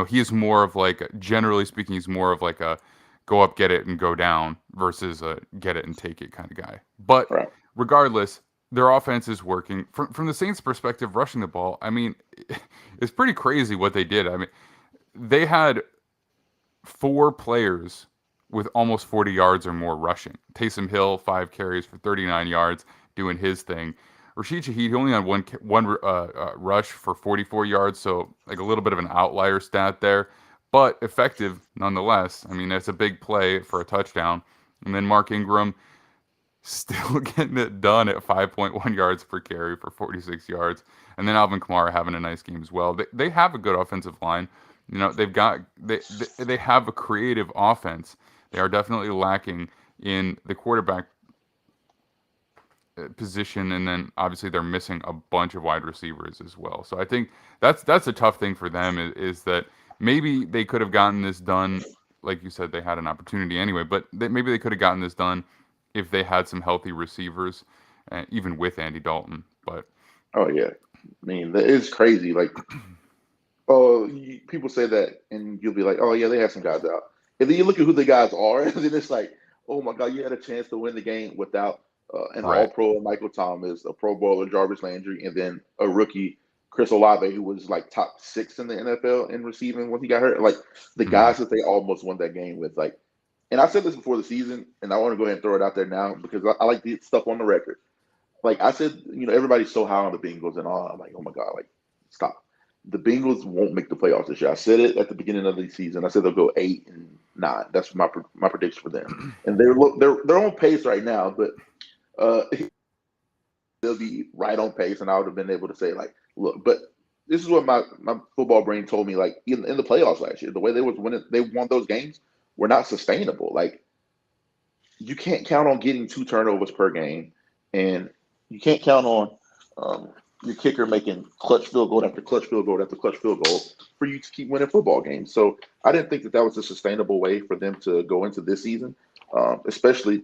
he is more of like, generally speaking, he's more of like a go up, get it, and go down versus a get it and take it kind of guy. But regardless, their offense is working. From the Saints' perspective, rushing the ball, I mean, it's pretty crazy what they did. I mean, they had 4 players with almost 40 yards or more rushing. Taysom Hill, 5 carries for 39 yards, doing his thing. Rashid Shaheed, he only had one rush for 44 yards, so like a little bit of an outlier stat there, but effective nonetheless. I mean, that's a big play for a touchdown. And then Mark Ingram still getting it done at 5.1 yards per carry for 46 yards. And then Alvin Kamara having a nice game as well. They have a good offensive line. They have a creative offense. They are definitely lacking in the quarterback position, and then obviously they're missing a bunch of wide receivers as well. So I think that's a tough thing for them is that maybe they could have gotten this done. Like you said, they had an opportunity anyway, but maybe they could have gotten this done if they had some healthy receivers, even with Andy Dalton. But oh yeah, I mean it's crazy. Like people say that, and you'll be like, oh yeah, they have some guys out, and then you look at who the guys are, and then it's like, oh my god, you had a chance to win the game without an All-Pro Michael Thomas, a Pro Bowler Jarvis Landry, and then a rookie Chris Olave, who was like top 6 in the NFL in receiving when he got hurt. Like the guys that they almost won that game with, like. And I said this before the season, and I want to go ahead and throw it out there now because I like the stuff on the record. Like I said, everybody's so high on the Bengals, and I'm like, oh my god, like stop. The Bengals won't make the playoffs this year. I said it at the beginning of the season. I said they'll go 8-9. That's my prediction for them. And they're on pace right now, but they'll be right on pace. And I would have been able to say like, look, but this is what my football brain told me. Like in the playoffs last year, the way they won those games were not sustainable. Like you can't count on getting 2 turnovers per game, and you can't count on your kicker making clutch field goal after clutch field goal after clutch field goal for you to keep winning football games. So I didn't think that was a sustainable way for them to go into this season, especially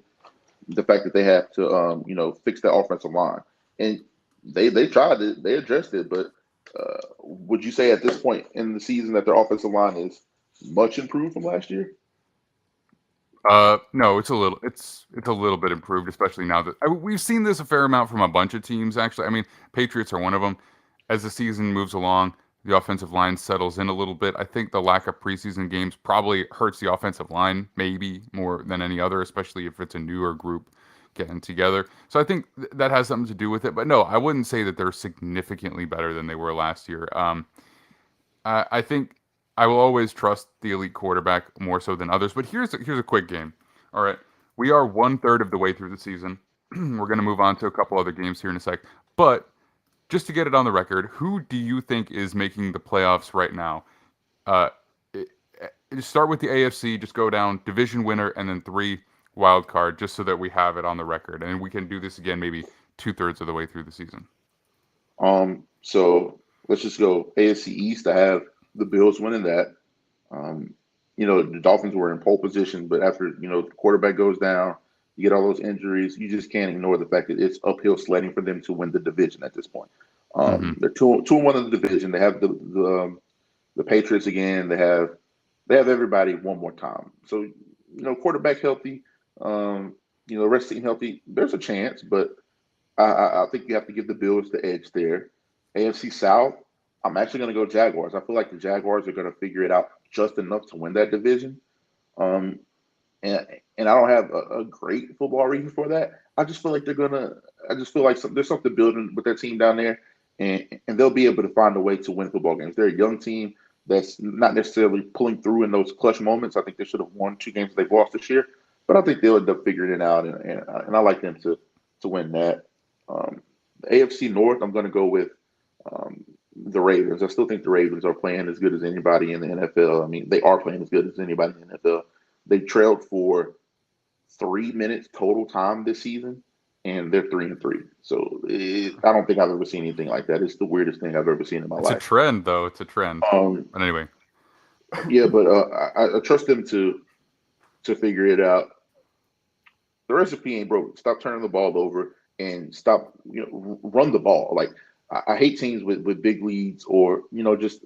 the fact that they have to fix that offensive line. And they tried it, they addressed it, but would you say at this point in the season that their offensive line is much improved from last year? No, it's a little bit improved, especially now that we've seen this a fair amount from a bunch of teams. Actually, I mean, Patriots are one of them. As the season moves along, the offensive line settles in a little bit. I think the lack of preseason games probably hurts the offensive line, maybe more than any other, especially if it's a newer group getting together. So I think that has something to do with it. But no, I wouldn't say that they're significantly better than they were last year. I think I will always trust the elite quarterback more so than others. But here's a quick game. All right. We are 1/3 of the way through the season. we're going to move on to a couple other games here in a sec. But just to get it on the record, who do you think is making the playoffs right now? Uh, Start with the AFC, just go down division winner and then 3 wild card, just so that we have it on the record, and we can do this again maybe 2/3 of the way through the season. So let's just go AFC East. I have the Bills winning that. The Dolphins were in pole position, but after the quarterback goes down, you get all those injuries. You just can't ignore the fact that it's uphill sledding for them to win the division at this point. They're 2-1 in the division. They have the Patriots again. They have everybody one more time. So quarterback healthy, rest team healthy. There's a chance, but I think you have to give the Bills the edge there. AFC South, I'm actually going to go Jaguars. I feel like the Jaguars are going to figure it out just enough to win that division. And I don't have a great football reason for that. I just feel like there's something building with their team down there, and they'll be able to find a way to win football games. They're a young team that's not necessarily pulling through in those clutch moments. I think they should have won 2 games they've lost this year, but I think they'll end up figuring it out, and I like them to win that. The AFC North, I'm going to go with the Ravens. I still think the Ravens are playing as good as anybody in the NFL. I mean, they are playing as good as anybody in the NFL. They trailed for 3 minutes total time this season, and they're 3-3. So I don't think I've ever seen anything like that. It's the weirdest thing I've ever seen in my life. It's a trend, though. It's a trend. But anyway. Yeah, but I trust them to figure it out. The recipe ain't broke. Stop turning the ball over and stop, run the ball. Like, I hate teams with big leads or, just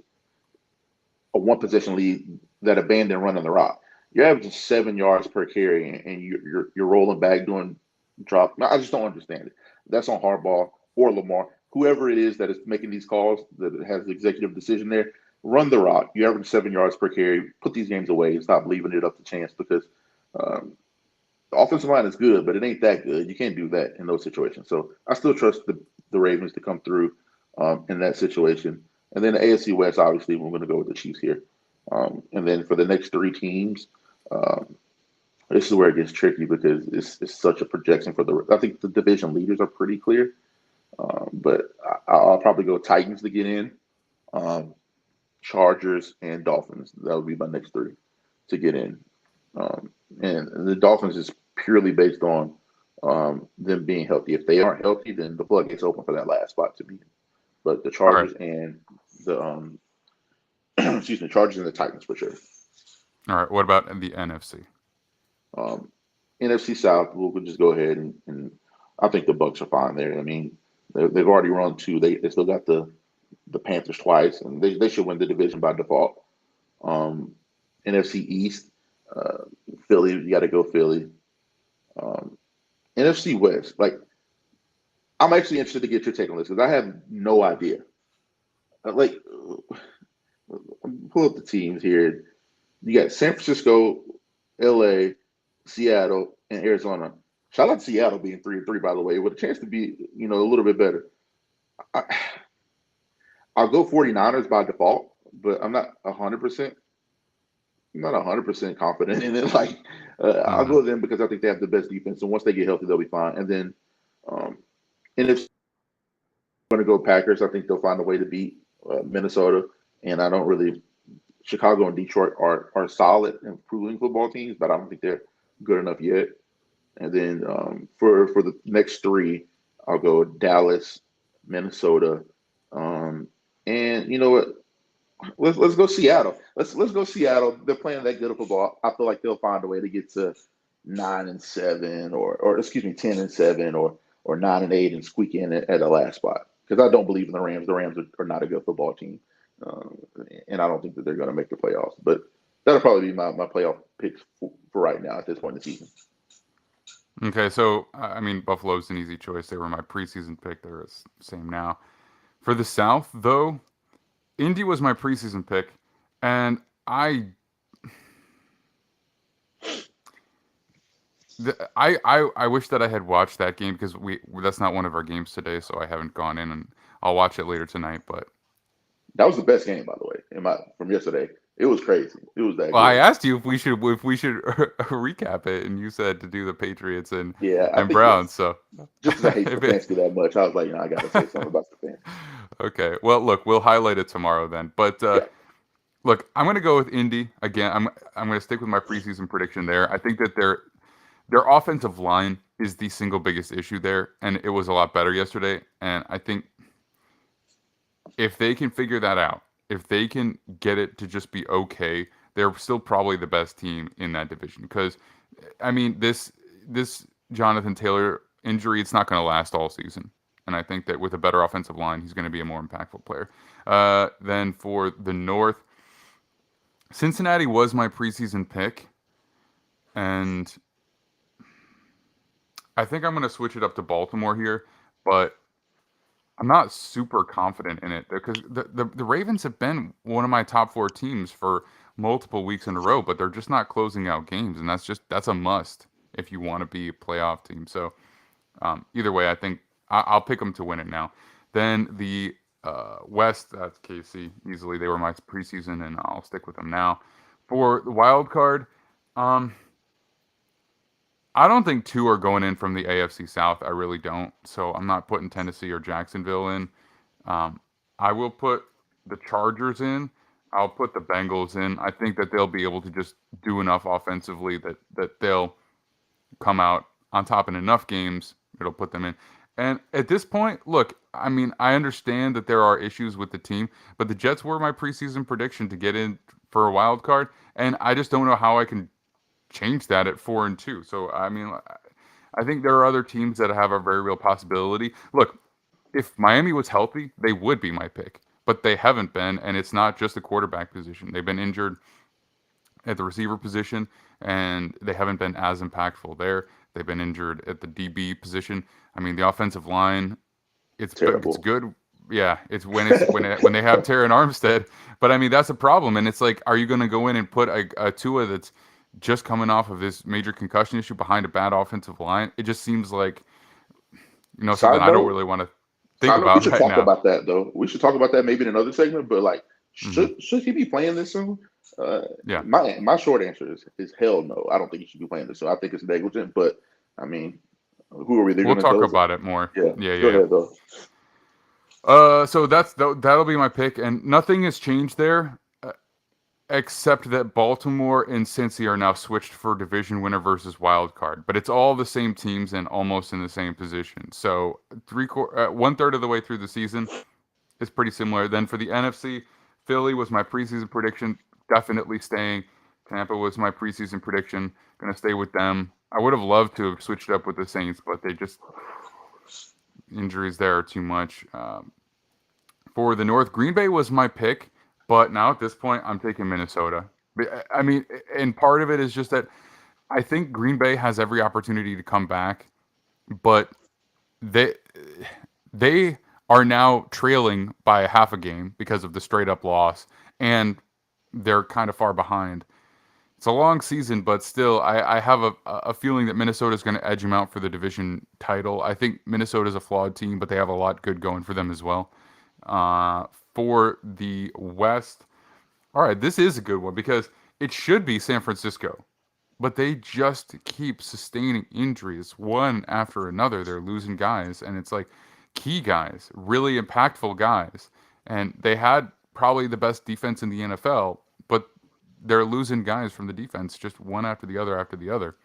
a 1-possession lead that abandon running the rock. You're averaging 7 yards per carry and you're rolling back doing drop. I just don't understand it. That's on Harbaugh or Lamar, whoever it is that is making these calls, that has the executive decision there. Run the rock. You average 7 yards per carry. Put these games away and stop leaving it up to chance, because the offensive line is good, but it ain't that good. You can't do that in those situations. So I still trust the Ravens to come through in that situation. And then the AFC West, obviously, we're going to go with the Chiefs here. And then for the next 3 teams, this is where it gets tricky, because it's such a projection I think the division leaders are pretty clear. But I'll probably go Titans to get in, Chargers, and Dolphins. That would be my next 3 to get in. And the Dolphins is purely based on them being healthy. If they aren't healthy, then the floodgates open for that last spot to be. But the Chargers and the Chargers and the Titans for sure. All right. What about the NFC? NFC South, we'll just go ahead and I think the Bucs are fine there. I mean, they've already run 2. They still got the Panthers twice, and they should win the division by default. NFC East, Philly, you got to go Philly. NFC West, I'm actually interested to get your take on this, because I have no idea. Pull up the teams here. You got San Francisco, LA, Seattle, and Arizona. Shout out to Seattle being 3-3, by the way, with a chance to be, a little bit better. I'll go 49ers by default, but I'm not 100%. I'm not 100% confident in it. I'll go them because I think they have the best defense, and once they get healthy, they'll be fine. And then, NFC, I'm going to go Packers. I think they'll find a way to beat Minnesota, and I don't really. Chicago and Detroit are solid and improving football teams, but I don't think they're good enough yet. And then for the next 3, I'll go Dallas, Minnesota, and you know what? Let's go Seattle. Let's go Seattle. They're playing that good of football. I feel like they'll find a way to get to 9-7, or excuse me, 10-7, or 9-8, and squeak in at the last spot. Because I don't believe in the Rams. The Rams are not a good football team. And I don't think that they're going to make the playoffs. But that'll probably be my playoff picks for right now at this point in the season. Okay, so, I mean, Buffalo's an easy choice. They were my preseason pick. They're the same now. For the South, though, Indy was my preseason pick, and I wish that I had watched that game, because that's not one of our games today, so I haven't gone in, and I'll watch it later tonight. But that was the best game, by the way, from yesterday. It was crazy. It was that Well, I good. asked you if we should recap it, and you said to do the Patriots and Yeah, I think Browns. yes. So Just because I hate if it, Stefanski that much, I was like, I got to say something about Stefanski. okay, well, look, we'll highlight it tomorrow then. But Yeah, look, I'm going to go with Indy again. I'm going to stick with my preseason prediction there. I think that their offensive line is the single biggest issue there, and it was a lot better yesterday. And I think if they can figure that out, if they can get it to just be okay, they're still probably the best team in that division. Because, I mean, this Jonathan Taylor injury, it's not going to last all season. And I think that with a better offensive line, he's going to be a more impactful player. Then for the North, Cincinnati was my preseason pick, and I think I'm going to switch it up to Baltimore here, but I'm not super confident in it because the Ravens have been one of my top 4 teams for multiple weeks in a row, but they're just not closing out games, and that's a must if you want to be a playoff team. So either way, I think I'll pick them to win it now. Then the West, that's KC easily. They were my preseason, and I'll stick with them now. For the wild card, I don't think 2 are going in from the AFC South. I really don't. So I'm not putting Tennessee or Jacksonville in. I will put the Chargers in. I'll put the Bengals in. I think that they'll be able to just do enough offensively that they'll come out on top in enough games. It'll put them in. And at this point, look, I mean, I understand that there are issues with the team, but the Jets were my preseason prediction to get in for a wild card, and I just don't know how I can change that at 4-2. So I mean, I think there are other teams that have a very real possibility. Look, if Miami was healthy, they would be my pick, but they haven't been, and it's not just the quarterback position. They've been injured at the receiver position, and they haven't been as impactful there. They've been injured at the DB position. I mean, the offensive line, it's terrible. good. Yeah, it's when they have Terran Armstead, but I mean that's a problem. And it's like, are you going to go in and put a Tua that's just coming off of this major concussion issue behind a bad offensive line? It just seems like something Side I don't note, really want to think side note, we about should right talk now. about that though. We should talk about that maybe in another segment. But like, Hmm. should he be playing this soon? Yeah. My short answer is hell no. I don't think he should be playing this soon. I think it's negligent. But I mean, who are we? They're We'll going to talk those? about it more. Yeah, Yeah. go ahead though. So that'll be my pick, and nothing has changed there, except that Baltimore and Cincy are now switched for division winner versus wild card. But it's all the same teams and almost in the same position. So 1/3 of the way through the season is pretty similar. Then for the NFC, Philly was my preseason prediction, definitely staying. Tampa was my preseason prediction, gonna stay with them. I would have loved to have switched up with the Saints, but they just injuries there are too much. For the North, Green Bay was my pick, but now at this point, I'm taking Minnesota. I mean, and part of it is just that I think Green Bay has every opportunity to come back, but they are now trailing by a half a game because of the straight up loss, and they're kind of far behind. It's a long season, but still, I have a feeling that Minnesota is going to edge them out for the division title. I think Minnesota's a flawed team, but they have a lot good going for them as well. For the West, all right, this is a good one because it should be San Francisco, but they just keep sustaining injuries one after another. They're losing guys, and it's like key guys, really impactful guys. And they had probably the best defense in the NFL, but they're losing guys from the defense just one after the other after the other.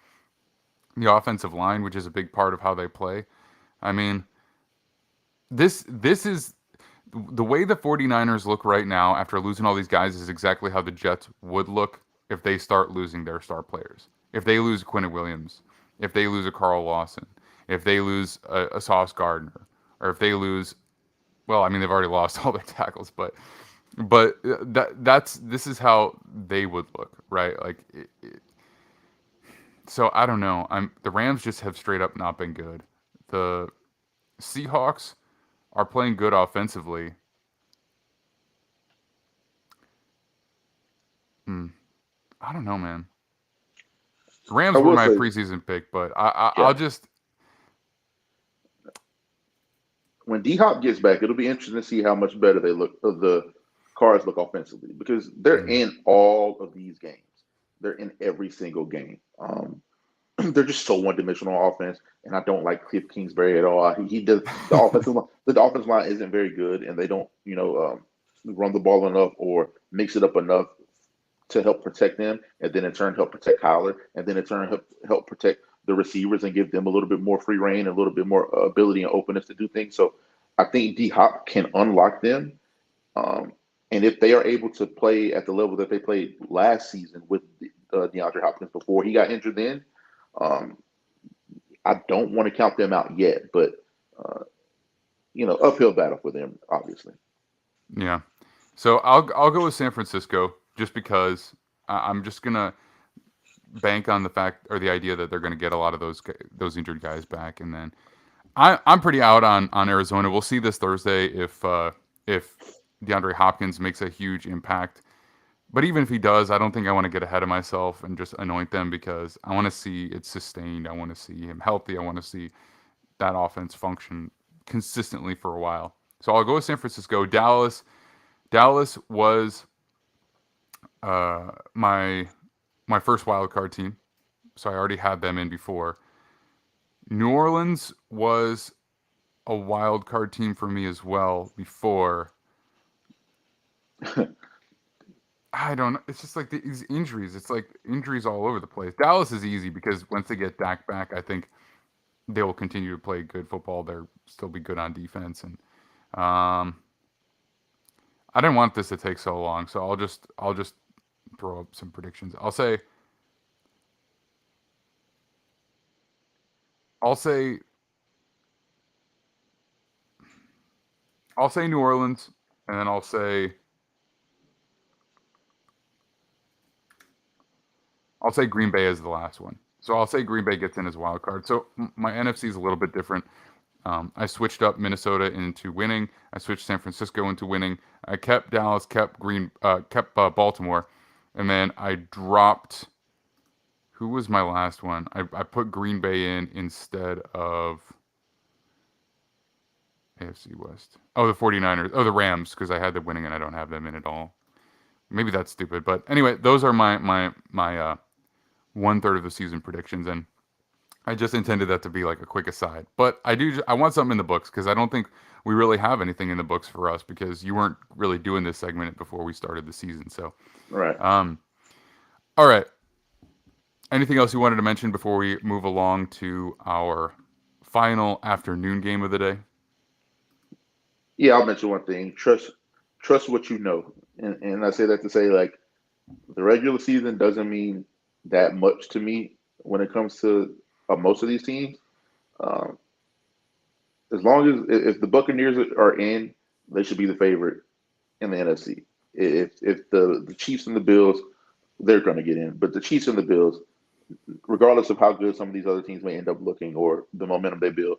The offensive line, which is a big part of how they play. I mean, this is the way the 49ers look right now after losing all these guys is exactly how the Jets would look if they start losing their star players. If they lose Quentin Williams, if they lose a Carl Lawson, if they lose a Sauce Gardner, or if they lose, well, I mean, they've already lost all their tackles, but this is how they would look, right? Like, so I don't know. The Rams just have straight up not been good. The Seahawks are playing good offensively. I don't know, man. Rams were my preseason pick, but I'll just. When D-Hop gets back, it'll be interesting to see how much better they look. The cards look offensively because they're Mhm. in all of these games. They're in every single game. They're just so one-dimensional offense, and I don't like Cliff Kingsbury at all. He does the offensive line. The offensive line isn't very good, and they don't, run the ball enough or mix it up enough to help protect them, and then in turn help protect Kyler, and then in turn help protect the receivers and give them a little bit more free reign, a little bit more ability and openness to do things. So I think D Hop can unlock them, um, and if they are able to play at the level that they played last season with DeAndre Hopkins before he got injured, then um, I don't want to count them out yet, but uh, uphill battle for them, obviously. Yeah. So I'll go with San Francisco just because I'm just gonna bank on the fact or the idea that they're gonna get a lot of those injured guys back, and then I'm pretty out on Arizona. We'll see this Thursday if DeAndre Hopkins makes a huge impact. But even if he does, I don't think I want to get ahead of myself and just anoint them because I want to see it sustained. I want to see him healthy. I want to see that offense function consistently for a while. So I'll go with San Francisco. Dallas was my first wild card team, so I already had them in before. New Orleans was a wild card team for me as well before. I don't know. It's just like these injuries. It's like injuries all over the place. Dallas is easy because once they get Dak back, I think they will continue to play good football. They'll still be good on defense, and um, I didn't want this to take so long, so I'll just throw up some predictions. I'll say I'll say New Orleans, and then I'll say Green Bay is the last one. So I'll say Green Bay gets in as a wild card. So my NFC is a little bit different. I switched up Minnesota into winning. I switched San Francisco into winning. I kept Dallas, kept Baltimore, and then I dropped. Who was my last one? I put Green Bay in instead of AFC West. Oh, the 49ers. Oh, the Rams, because I had them winning and I don't have them in at all. Maybe that's stupid. But anyway, those are my 1/3 of the season predictions. And I just intended that to be like a quick aside. But I want something in the books because I don't think we really have anything in the books for us because you weren't really doing this segment before we started the season. So, Right. um, all right. Anything else you wanted to mention before we move along to our final afternoon game of the day? Yeah, I'll mention one thing. Trust what you know, and I say that to say like the regular season doesn't mean that much to me when it comes to most of these teams. Um, as long as if the Buccaneers are in, they should be the favorite in the NFC. If the Chiefs and the Bills, they're going to get in, but the Chiefs and the Bills, regardless of how good some of these other teams may end up looking or the momentum they build,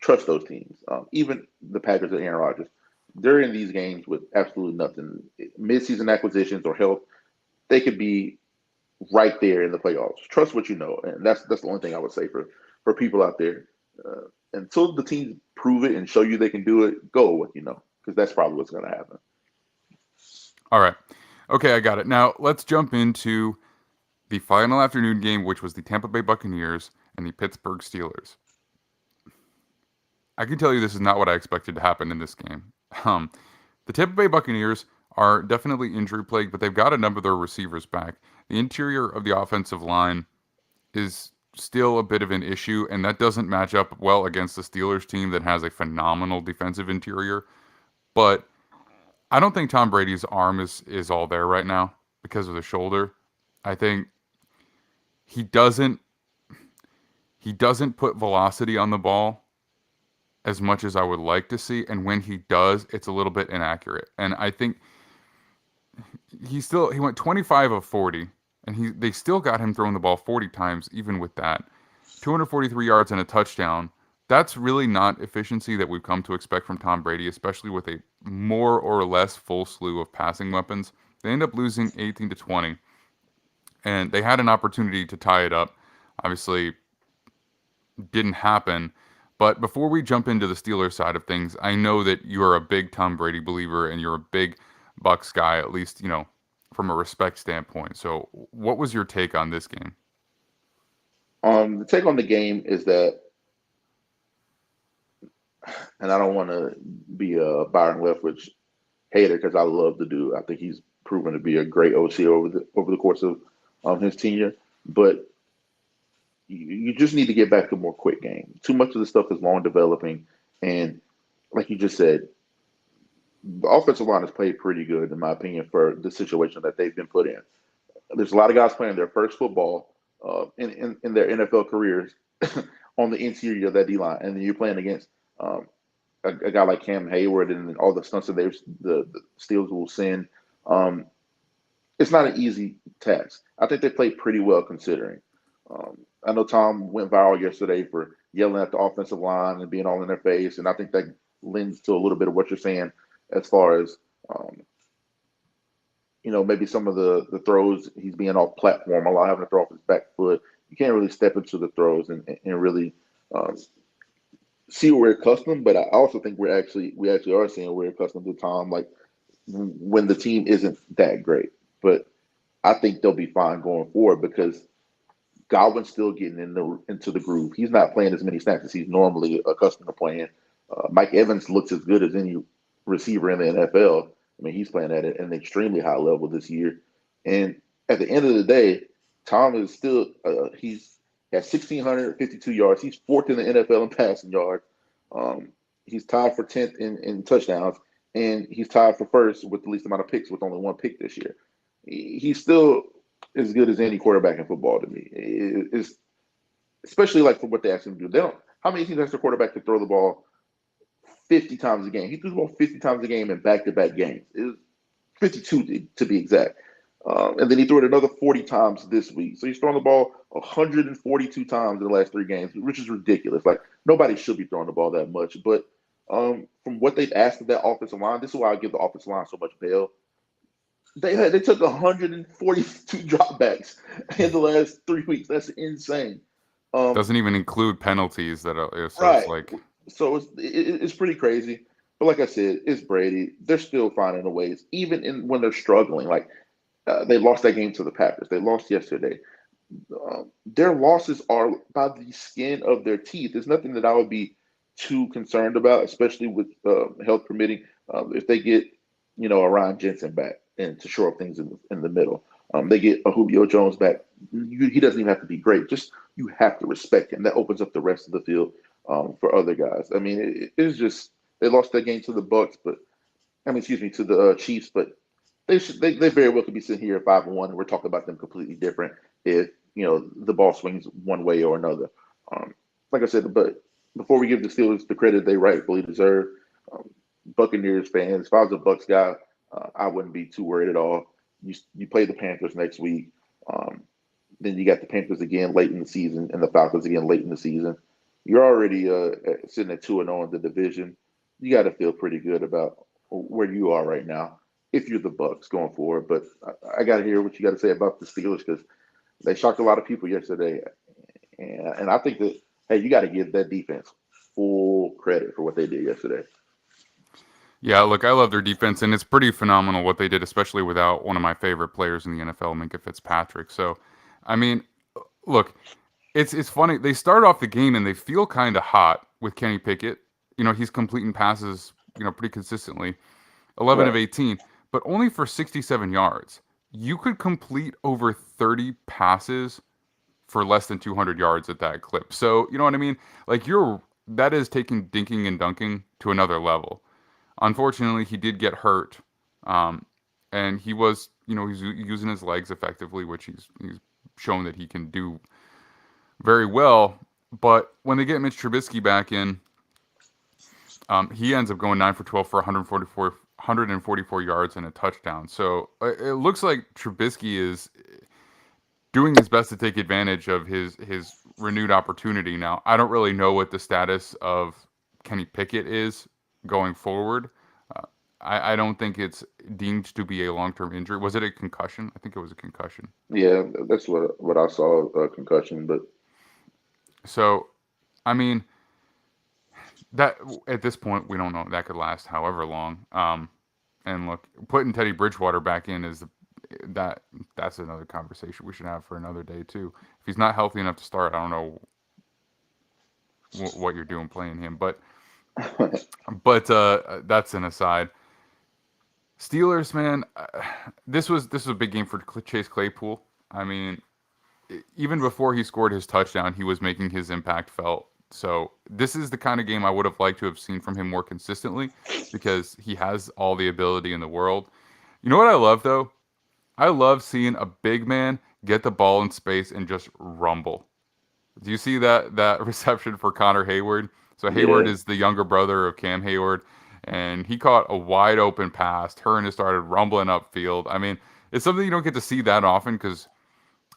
trust those teams. Even the Packers and Aaron Rodgers, they're in these games with absolutely nothing. Midseason acquisitions or health, they could be right there in the playoffs. Trust what you know, and that's the only thing I would say for people out there. Until the teams prove it and show you they can do it, go with what you know, because that's probably what's going to happen. All right. Okay, I got it. Now let's jump into the final afternoon game, which was the Tampa Bay Buccaneers and the Pittsburgh Steelers. I can tell you this is not what I expected to happen in this game. Um, the Tampa Bay Buccaneers are definitely injury plagued, but they've got a number of their receivers back. The interior of the offensive line is still a bit of an issue, and that doesn't match up well against the Steelers team that has a phenomenal defensive interior. But I don't think Tom Brady's arm is all there right now because of the shoulder. I think he doesn't he doesn't put velocity on the ball as much as I would like to see, and when he does, it's a little bit inaccurate. And I think he went 25 of 40, and they still got him throwing the ball 40 times even with that. 243 yards and a touchdown. That's really not efficiency that we've come to expect from Tom Brady, especially with a more or less full slew of passing weapons. They end up losing 18-20, and they had an opportunity to tie it up. Obviously, didn't happen. But before we jump into the Steelers side of things, I know that you are a big Tom Brady believer and you're a big Bucks guy, at least, from a respect standpoint. So what was your take on this game? The take on the game is that, and I don't want to be a Byron Leftwich hater because I love the dude. I think he's proven to be a great OC over the course of his tenure. But you just need to get back to a more quick game. Too much of the stuff is long developing, and like you just said, the offensive line has played pretty good, in my opinion, for the situation that they've been put in. There's a lot of guys playing their first football in their NFL careers on the interior of that D line, and then you're playing against a guy like Cam Hayward and all the stunts that the Steelers will send. Um, it's not an easy task. I think they played pretty well considering. I know Tom went viral yesterday for yelling at the offensive line and being all in their face, and I think that lends to a little bit of what you're saying as far as um, maybe some of the throws he's being off platform, a lot having to throw off his back foot. You can't really step into the throws and really um, see what we're accustomed. But I also think we actually are seeing we're accustomed to Tom, like when the team isn't that great. But I think they'll be fine going forward because Godwin's still getting into the groove. He's not playing as many snaps as he's normally accustomed to playing. Mike Evans looks as good as any receiver in the NFL. I mean, he's playing at an extremely high level this year. And at the end of the day, Tom is still he's got 1,652 yards. He's fourth in the NFL in passing yards. He's tied for 10th in touchdowns, and he's tied for first with the least amount of picks with only one pick this year. He's still as good as any quarterback in football to me. It's especially like for what they ask him to do. They don't. How many teams ask their quarterback to throw the ball 50 times a game? He threw the ball 50 times a game in back-to-back games. It was 52 to be exact. And then he threw it another 40 times this week. So he's throwing the ball 142 times in the last 3 games, which is ridiculous. Like, nobody should be throwing the ball that much. But from what they've asked of that offensive line, this is why I give the offensive line so much bail. They took 142 dropbacks in the last 3 weeks. That's insane. Doesn't even include penalties so Right. it's like, So it's pretty crazy. But like I said, it's Brady. They're still finding the ways, even when they're struggling. Like they lost that game to the Packers. They lost yesterday. Their losses are by the skin of their teeth. There's nothing that I would be too concerned about, especially with health permitting. If they get, a Ryan Jensen back and to shore up things in the middle. They get a Julio Jones back. He doesn't even have to be great. Just you have to respect him. That opens up the rest of the field for other guys. I mean, it's just they lost that game to the Bucks, but to the Chiefs. But they very well could be sitting here at 5-1, and we're talking about them completely different if the ball swings one way or another. Like I said, but before we give the Steelers the credit they rightfully deserve, Buccaneers fans, if I was a Bucks guy, I wouldn't be too worried at all. You play the Panthers next week. Then you got the Panthers again late in the season and the Falcons again late in the season. You're already sitting at 2-0 in the division. You got to feel pretty good about where you are right now if you're the Bucks going forward. But I got to hear what you got to say about the Steelers because they shocked a lot of people yesterday. And I think that, hey, you got to give that defense full credit for what they did yesterday. Yeah, look, I love their defense, and it's pretty phenomenal what they did, especially without one of my favorite players in the NFL, Minkah Fitzpatrick. So, I mean, look, it's funny. They start off the game and they feel kind of hot with Kenny Pickett. He's completing passes, pretty consistently, 11 Right. of 18, but only for 67 yards. You could complete over 30 passes for less than 200 yards at that clip. So, you know what I mean? Like that is taking dinking and dunking to another level. Unfortunately, he did get hurt, and he was, he's using his legs effectively, which he's shown that he can do very well. But when they get Mitch Trubisky back in, he ends up going 9 for 12 for 144 yards and a touchdown. So it looks like Trubisky is doing his best to take advantage of his renewed opportunity. Now, I don't really know what the status of Kenny Pickett is going forward. I don't think it's deemed to be a long-term injury. Was it a concussion? I think it was a concussion. Yeah, that's what I saw, concussion. But So, I mean, that at this point we don't know. That could last however long. And look, putting Teddy Bridgewater back in is that's another conversation we should have for another day too. If he's not healthy enough to start, I don't know what you're doing playing him. But that's an aside. Steelers, man, this was a big game for Chase Claypool. I mean, even before he scored his touchdown, he was making his impact felt. So this is the kind of game I would have liked to have seen from him more consistently because he has all the ability in the world. You know what I love though? I love seeing a big man get the ball in space and just rumble. Do you see that reception for Connor Hayward? So Hayward Yeah. is the younger brother of Cam Hayward, and he caught a wide open pass, turned and started rumbling upfield. I mean, it's something you don't get to see that often because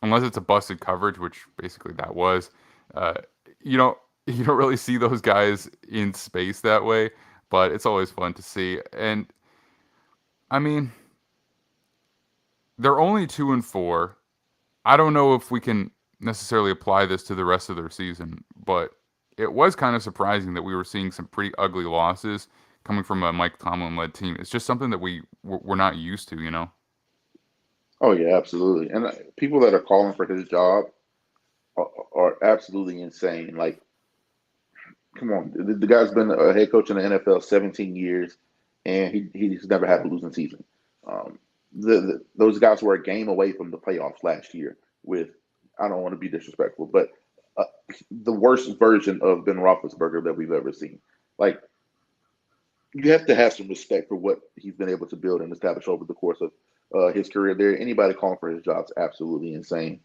unless it's a busted coverage, which basically that was, uh, you don't you don't really see those guys in space that way. But it's always fun to see. And I mean, they're only 2-4. I don't know if we can necessarily apply this to the rest of their season, but it was kind of surprising that we were seeing some pretty ugly losses coming from a Mike Tomlin led team. It's just something that we're not used to, you know. Oh yeah, absolutely. And people that are calling for his job are absolutely insane. Like, come on, the guy's been a head coach in the NFL 17 years, and he's never had a losing season. Um, those guys were a game away from the playoffs last year with, I don't want to be disrespectful, but uh, the worst version of Ben Roethlisberger that we've ever seen. Like, you have to have some respect for what he's been able to build and establish over the course of his career there. Anybody calling for his job is absolutely insane.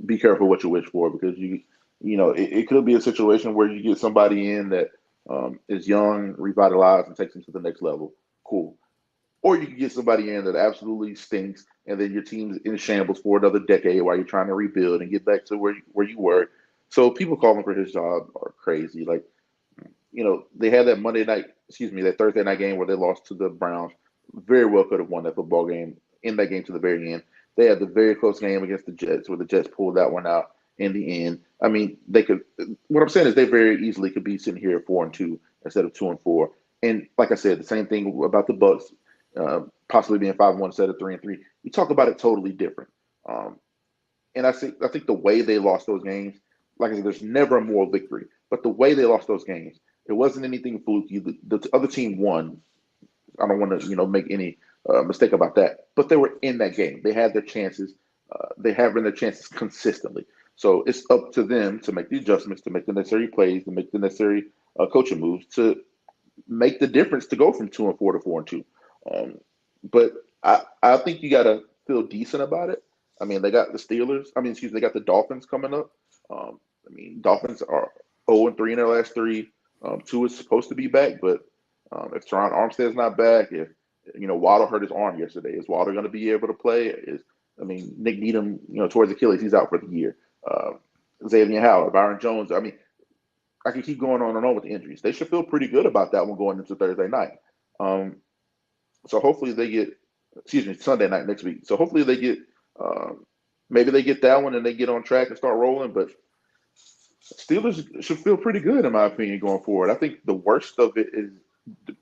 Be careful what you wish for because it could be a situation where you get somebody in that is young, revitalized, and takes him to the next level. Cool. Or you can get somebody in that absolutely stinks, and then your team's in shambles for another decade while you're trying to rebuild and get back to where you were. So people calling for his job are crazy. Like, they had that Thursday night game where they lost to the Browns. Very well could have won that football game in that game to the very end. They had the very close game against the Jets where the Jets pulled that one out in the end. I mean, they could. What I'm saying is they very easily could be sitting here at 4-2 instead of 2-4. And like I said, the same thing about the Bucks possibly being 5-1 instead of 3-3. We talk about it totally different. And I think the way they lost those games, like I said, there's never a moral victory. But the way they lost those games, it wasn't anything fluky. The other team won. I don't want to, make any mistake about that. But they were in that game. They had their chances. They have been their chances consistently. So it's up to them to make the adjustments, to make the necessary plays, to make the necessary coaching moves to make the difference to go from 2-4 to 4-2. But I think you got to feel decent about it. I mean, they got the Steelers. They got the Dolphins coming up. Dolphins are 0-3 in their last three. Two is supposed to be back, but if Teron Armstead's not back, if Waddle hurt his arm yesterday, is Waddle going to be able to play? Nick Needham, towards Achilles, he's out for the year. Xavier Howard, Byron Jones. I can keep going on and on with the injuries. They should feel pretty good about that one going into Thursday night. So hopefully they get, Sunday night next week. So hopefully they get, maybe they get that one and they get on track and start rolling. But Steelers should feel pretty good, in my opinion, going forward. I think the worst of it is,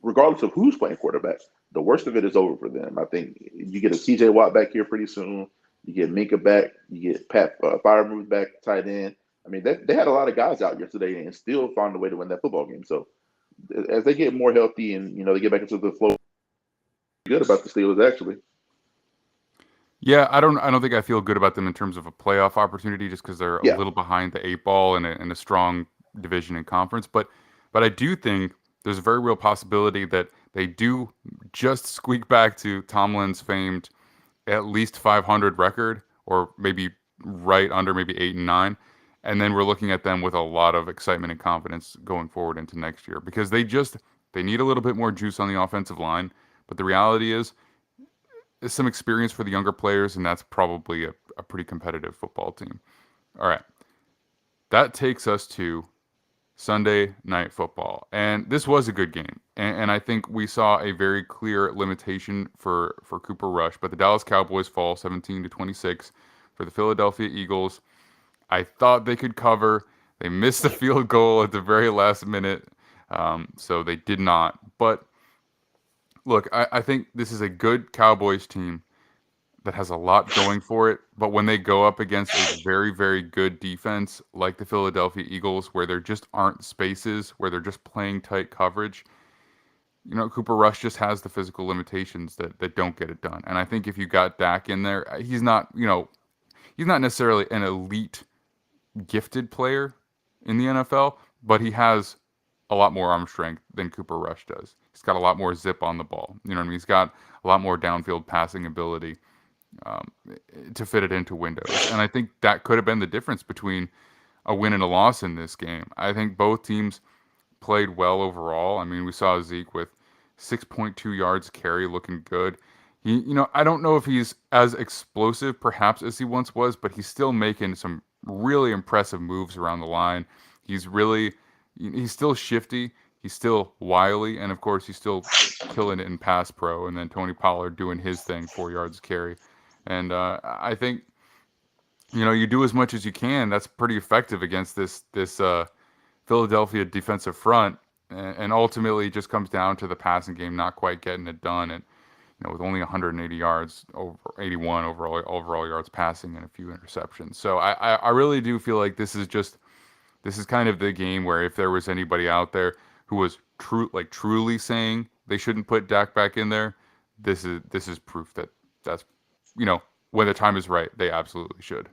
regardless of who's playing quarterback, the worst of it is over for them. I think you get a TJ Watt back here pretty soon. You get Minka back. You get Pat Firemouth back, tight end. They had a lot of guys out yesterday and still found a way to win that football game. So as they get more healthy and they get back into the flow, good about the Steelers actually. Yeah, I don't think I feel good about them in terms of a playoff opportunity just because they're a Yeah. little behind the eight ball in a strong division and conference. But I do think there's a very real possibility that they do just squeak back to Tomlin's famed at least 500 record, or maybe right under, maybe 8-9. And then we're looking at them with a lot of excitement and confidence going forward into next year because they need a little bit more juice on the offensive line. But the reality is some experience for the younger players, and that's probably a pretty competitive football team. All right. That takes us to Sunday Night Football. And this was a good game. And I think we saw a very clear limitation for Cooper Rush. But the Dallas Cowboys fall 17-26 for the Philadelphia Eagles. I thought they could cover. They missed the field goal at the very last minute. So they did not. But look, I think this is a good Cowboys team that has a lot going for it, but when they go up against a very, very good defense like the Philadelphia Eagles, where there just aren't spaces, where they're just playing tight coverage, Cooper Rush just has the physical limitations that don't get it done. And I think if you got Dak in there, he's not necessarily an elite gifted player in the NFL, but he has a lot more arm strength than Cooper Rush does. He's got a lot more zip on the ball. You know what I mean? He's got a lot more downfield passing ability um, to fit it into windows. And I think that could have been the difference between a win and a loss in this game. I think both teams played well overall. I mean, we saw Zeke with 6.2 yards carry looking good. I don't know if he's as explosive perhaps as he once was, but he's still making some really impressive moves around the line. He's still shifty. He's still wily. And of course, he's still killing it in pass pro. And then Tony Pollard doing his thing, 4 yards carry. And I think, you do as much as you can. That's pretty effective against this Philadelphia defensive front. And ultimately, it just comes down to the passing game not quite getting it done. And with only 180 yards, over 81 overall yards passing and a few interceptions. So I really do feel like this is kind of the game where if there was anybody out there who was truly saying they shouldn't put Dak back in there, this is proof that's when the time is right, they absolutely should.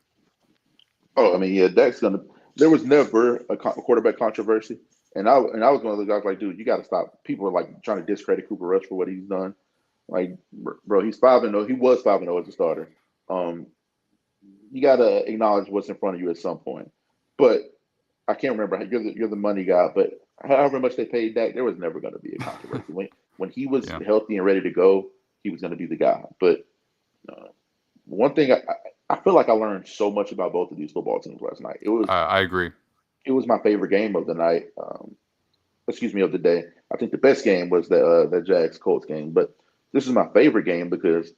Oh, I mean, yeah, there was never a quarterback controversy. And I was one of the guys like, dude, you got to stop. People are like trying to discredit Cooper Rush for what he's done. Like, bro, he's 5-0. He was 5-0 as a starter. You got to acknowledge what's in front of you at some point. But I can't remember. You're the money guy, but however much they paid Dak, there was never going to be a controversy. When he was healthy and ready to go, he was going to be the guy. But one thing I feel like I learned so much about both of these football teams last night. I agree. It was my favorite game of the night. Of the day. I think the best game was the Jags Colts game, but this is my favorite game because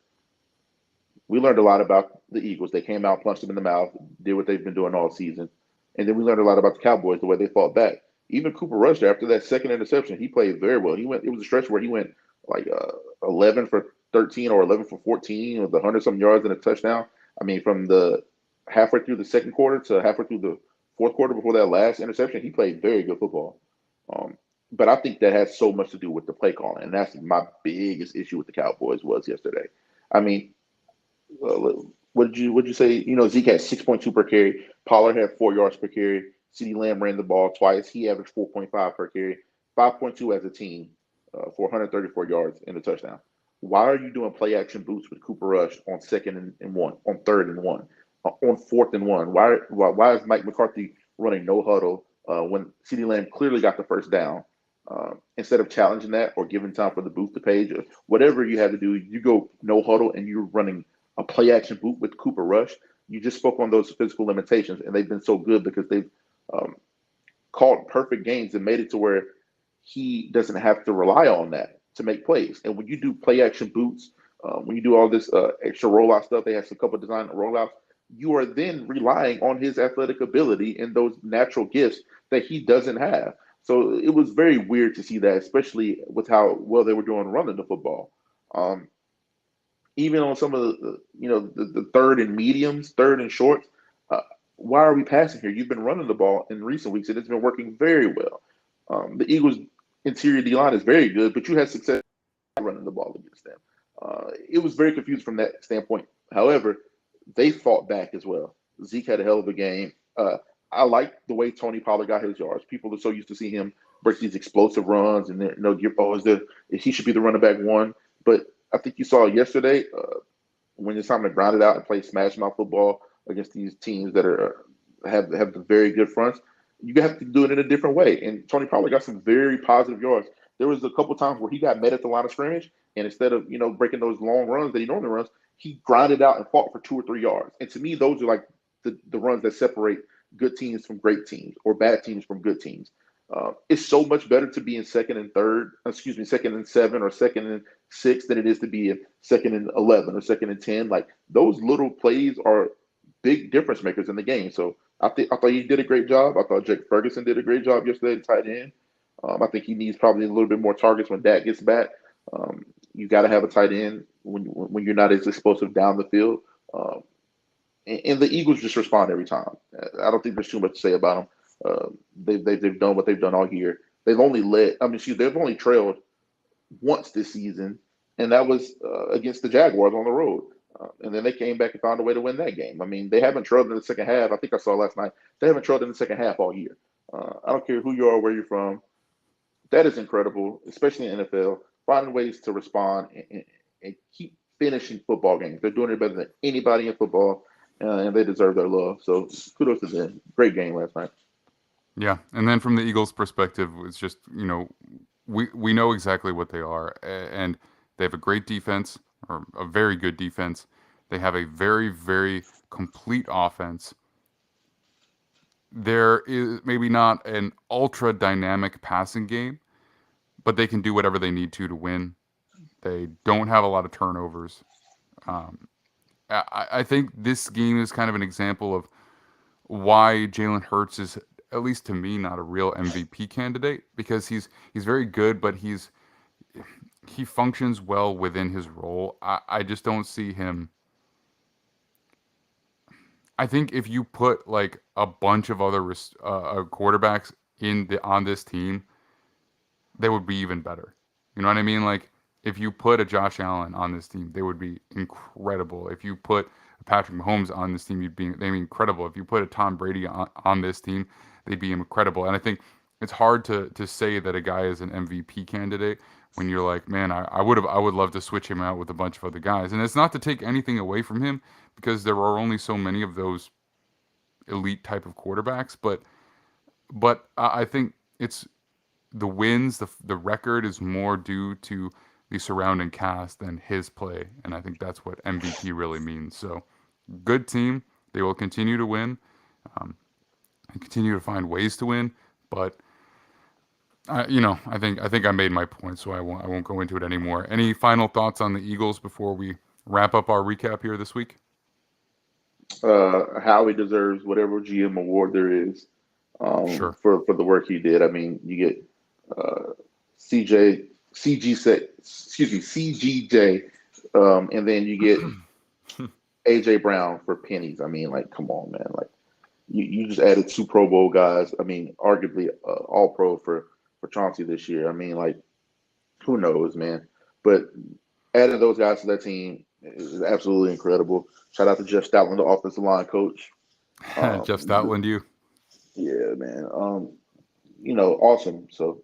we learned a lot about the Eagles. They came out, punched them in the mouth, did what they've been doing all season, and then we learned a lot about the Cowboys, the way they fought back. Even Cooper Rush, after that second interception, he played very well. It was a stretch where he went like 11 for 13 or 11 for 14 with 100-something yards and a touchdown. I mean, from the halfway through the second quarter to halfway through the fourth quarter before that last interception, he played very good football. But I think that has so much to do with the play calling, and that's my biggest issue with the Cowboys was yesterday. I mean, what did you say? Zeke had 6.2 per carry. Pollard had 4 yards per carry. CeeDee Lamb ran the ball twice. He averaged 4.5 per carry, 5.2 as a team, 434 yards and a touchdown. Why are you doing play action boots with Cooper Rush on 2nd and 1, on 3rd and 1, on 4th and 1? Why is Mike McCarthy running no huddle when CeeDee Lamb clearly got the first down? Instead of challenging that or giving time for the boot to page or whatever you had to do, you go no huddle and you're running a play action boot with Cooper Rush. You just spoke on those physical limitations, and they've been so good because they've called perfect games and made it to where he doesn't have to rely on that to make plays. And when you do play action boots, when you do all this extra rollout stuff, they have a couple of design rollouts, you are then relying on his athletic ability and those natural gifts that he doesn't have. So it was very weird to see that, especially with how well they were doing running the football. Even on some of the third and mediums, third and shorts, why are we passing here? You've been running the ball in recent weeks, and it's been working very well. The Eagles' interior D-line is very good, but you had success running the ball against them. It was very confused from that standpoint. However, they fought back as well. Zeke had a hell of a game. I like the way Tony Pollard got his yards. People are so used to see him break these explosive runs and he should be the running back one. But I think you saw yesterday when it's time to grind it out and play smash mouth football against these teams that have the very good fronts, you have to do it in a different way. And Tony Pollard got some very positive yards. There was a couple times where he got met at the line of scrimmage, and instead of breaking those long runs that he normally runs, he grinded out and fought for 2 or 3 yards. And to me, those are like the runs that separate good teams from great teams or bad teams from good teams. It's so much better to be in 2nd and 7 or 2nd and 6 than it is to be in 2nd and 11 or 2nd and 10. Like those little plays are big difference makers in the game. So I thought he did a great job. I thought Jake Ferguson did a great job yesterday at tight end. I think he needs probably a little bit more targets when Dak gets back. you got to have a tight end when you're not as explosive down the field. And the Eagles just respond every time. I don't think there's too much to say about them. They've done what they've done all year. They've only they've only trailed once this season, and that was against the Jaguars on the road. And then they came back and found a way to win that game. I mean, they haven't trailed in the second half. I think I saw last night. They haven't trailed in the second half all year. I don't care who you are, where you're from. That is incredible, especially in the NFL. Finding ways to respond and keep finishing football games. They're doing it better than anybody in football, and they deserve their love. So kudos to them. Great game last night. Yeah, and then from the Eagles' perspective, it's just we know exactly what they are, and they have a great defense, or a very good defense. They have a very, very complete offense. There is maybe not an ultra dynamic passing game, but they can do whatever they need to win. They don't have a lot of turnovers. I think this game is kind of an example of why Jalen Hurts is, at least to me, not a real MVP candidate, because he's very good, but he functions well within his role. I just don't see him. I think if you put like a bunch of other quarterbacks on this team, they would be even better. You know what I mean? Like if you put a Josh Allen on this team, they would be incredible. If you put Patrick Mahomes on this team, they'd be incredible. If you put a Tom Brady on this team, they'd be incredible. And I think it's hard to say that a guy is an MVP candidate when you're like, man, I would love to switch him out with a bunch of other guys. And it's not to take anything away from him, because there are only so many of those elite type of quarterbacks. But I think it's the wins, the record is more due to the surrounding cast than his play. And I think that's what MVP really means. So good team. They will continue to win, and continue to find ways to win. But I think I made my point, so I won't go into it anymore. Any final thoughts on the Eagles before we wrap up our recap here this week? Howie deserves whatever GM award there is Sure. for the work he did. I mean, you get CGJ, and then you get AJ Brown for pennies. I mean, like, come on, man. Like, you just added 2 Pro Bowl guys. I mean, arguably all pro for Chauncey this year. I mean, like, who knows, man? But adding those guys to that team is absolutely incredible. Shout out to Jeff Stoutland, the offensive line coach. Jeff Stoutland, you. Yeah, man. Awesome. So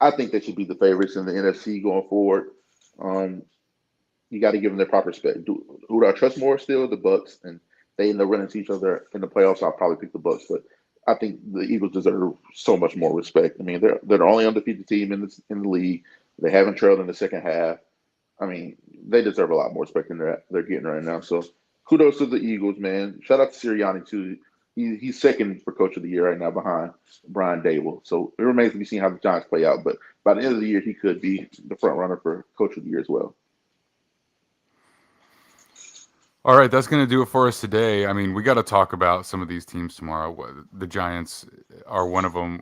I think they should be the favorites in the NFC going forward. You got to give them their proper respect. Who do I trust more still? The Bucks, and they end up running into each other in the playoffs. I'll probably pick the Bucks, but I think the Eagles deserve so much more respect. I mean, they're the only undefeated team in the league. They haven't trailed in the second half. I mean, they deserve a lot more respect than they're getting right now. So kudos to the Eagles, man. Shout out to Sirianni too. He's second for Coach of the Year right now behind Brian Dable. So it remains to be seen how the Giants play out. But by the end of the year, he could be the front runner for Coach of the Year as well. All right, that's going to do it for us today. I mean, we got to talk about some of these teams tomorrow. The Giants are one of them.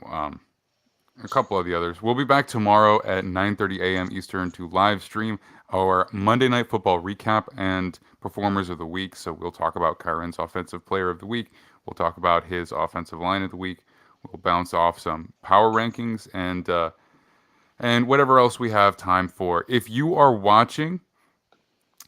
A couple of the others. We'll be back tomorrow at 9:30 a.m. Eastern to live stream our Monday Night Football recap and performers of the week. So we'll talk about Kyron's Offensive Player of the Week. We'll talk about his Offensive Line of the Week. We'll bounce off some power rankings and whatever else we have time for. If you are watching,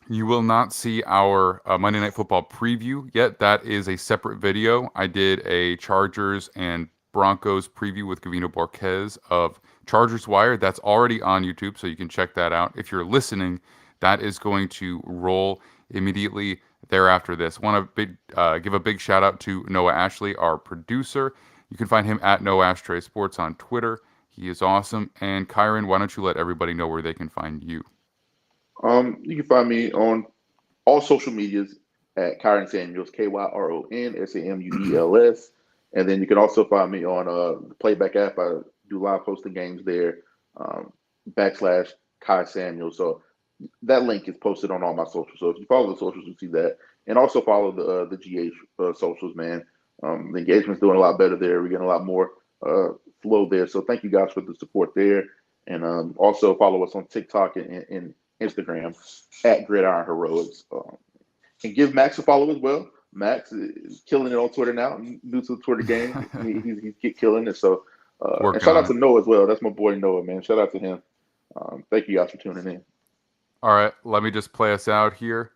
you will not see our Monday Night Football preview yet. That is a separate video. I did a Chargers and Broncos preview with Gavino Borquez of Chargers Wire. That's already on YouTube, so you can check that out. If you're listening, that is going to roll immediately thereafter this. Want to give a big shout out to Noah Ashley, our producer. You can find him at No Ashtray Sports on Twitter. He is awesome. And Kyron, why don't you let everybody know where they can find you? You can find me on all social medias at Kyron Samuels, KYRON SAMUELS. And then you can also find me on the Playback app. I do live posting games there, /Kai Samuels. So that link is posted on all my socials. So if you follow the socials, you see that. And also follow the GH socials, man. The engagement's doing a lot better there. We're getting a lot more flow there. So thank you guys for the support there. And also follow us on TikTok and Instagram at Gridiron Heroics. And give Max a follow as well. Max is killing it on Twitter now. New to the Twitter game. He's killing it. So, and shout out to Noah as well. That's my boy Noah, man. Shout out to him. Thank you guys for tuning in. All right, let me just play us out here.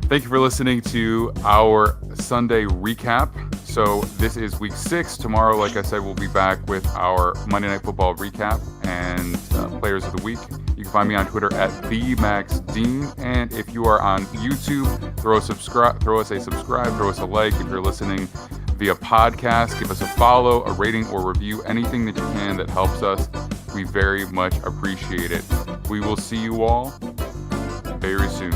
Thank you for listening to our Sunday recap. So this is week 6. Tomorrow, like I said, we'll be back with our Monday Night Football recap and players of the week. You can find me on Twitter at TheMaxDean. And if you are on YouTube, throw us a subscribe, throw us a like. If you're listening via podcast, give us a follow, a rating, or review. Anything that you can that helps us. We very much appreciate it. We will see you all very soon.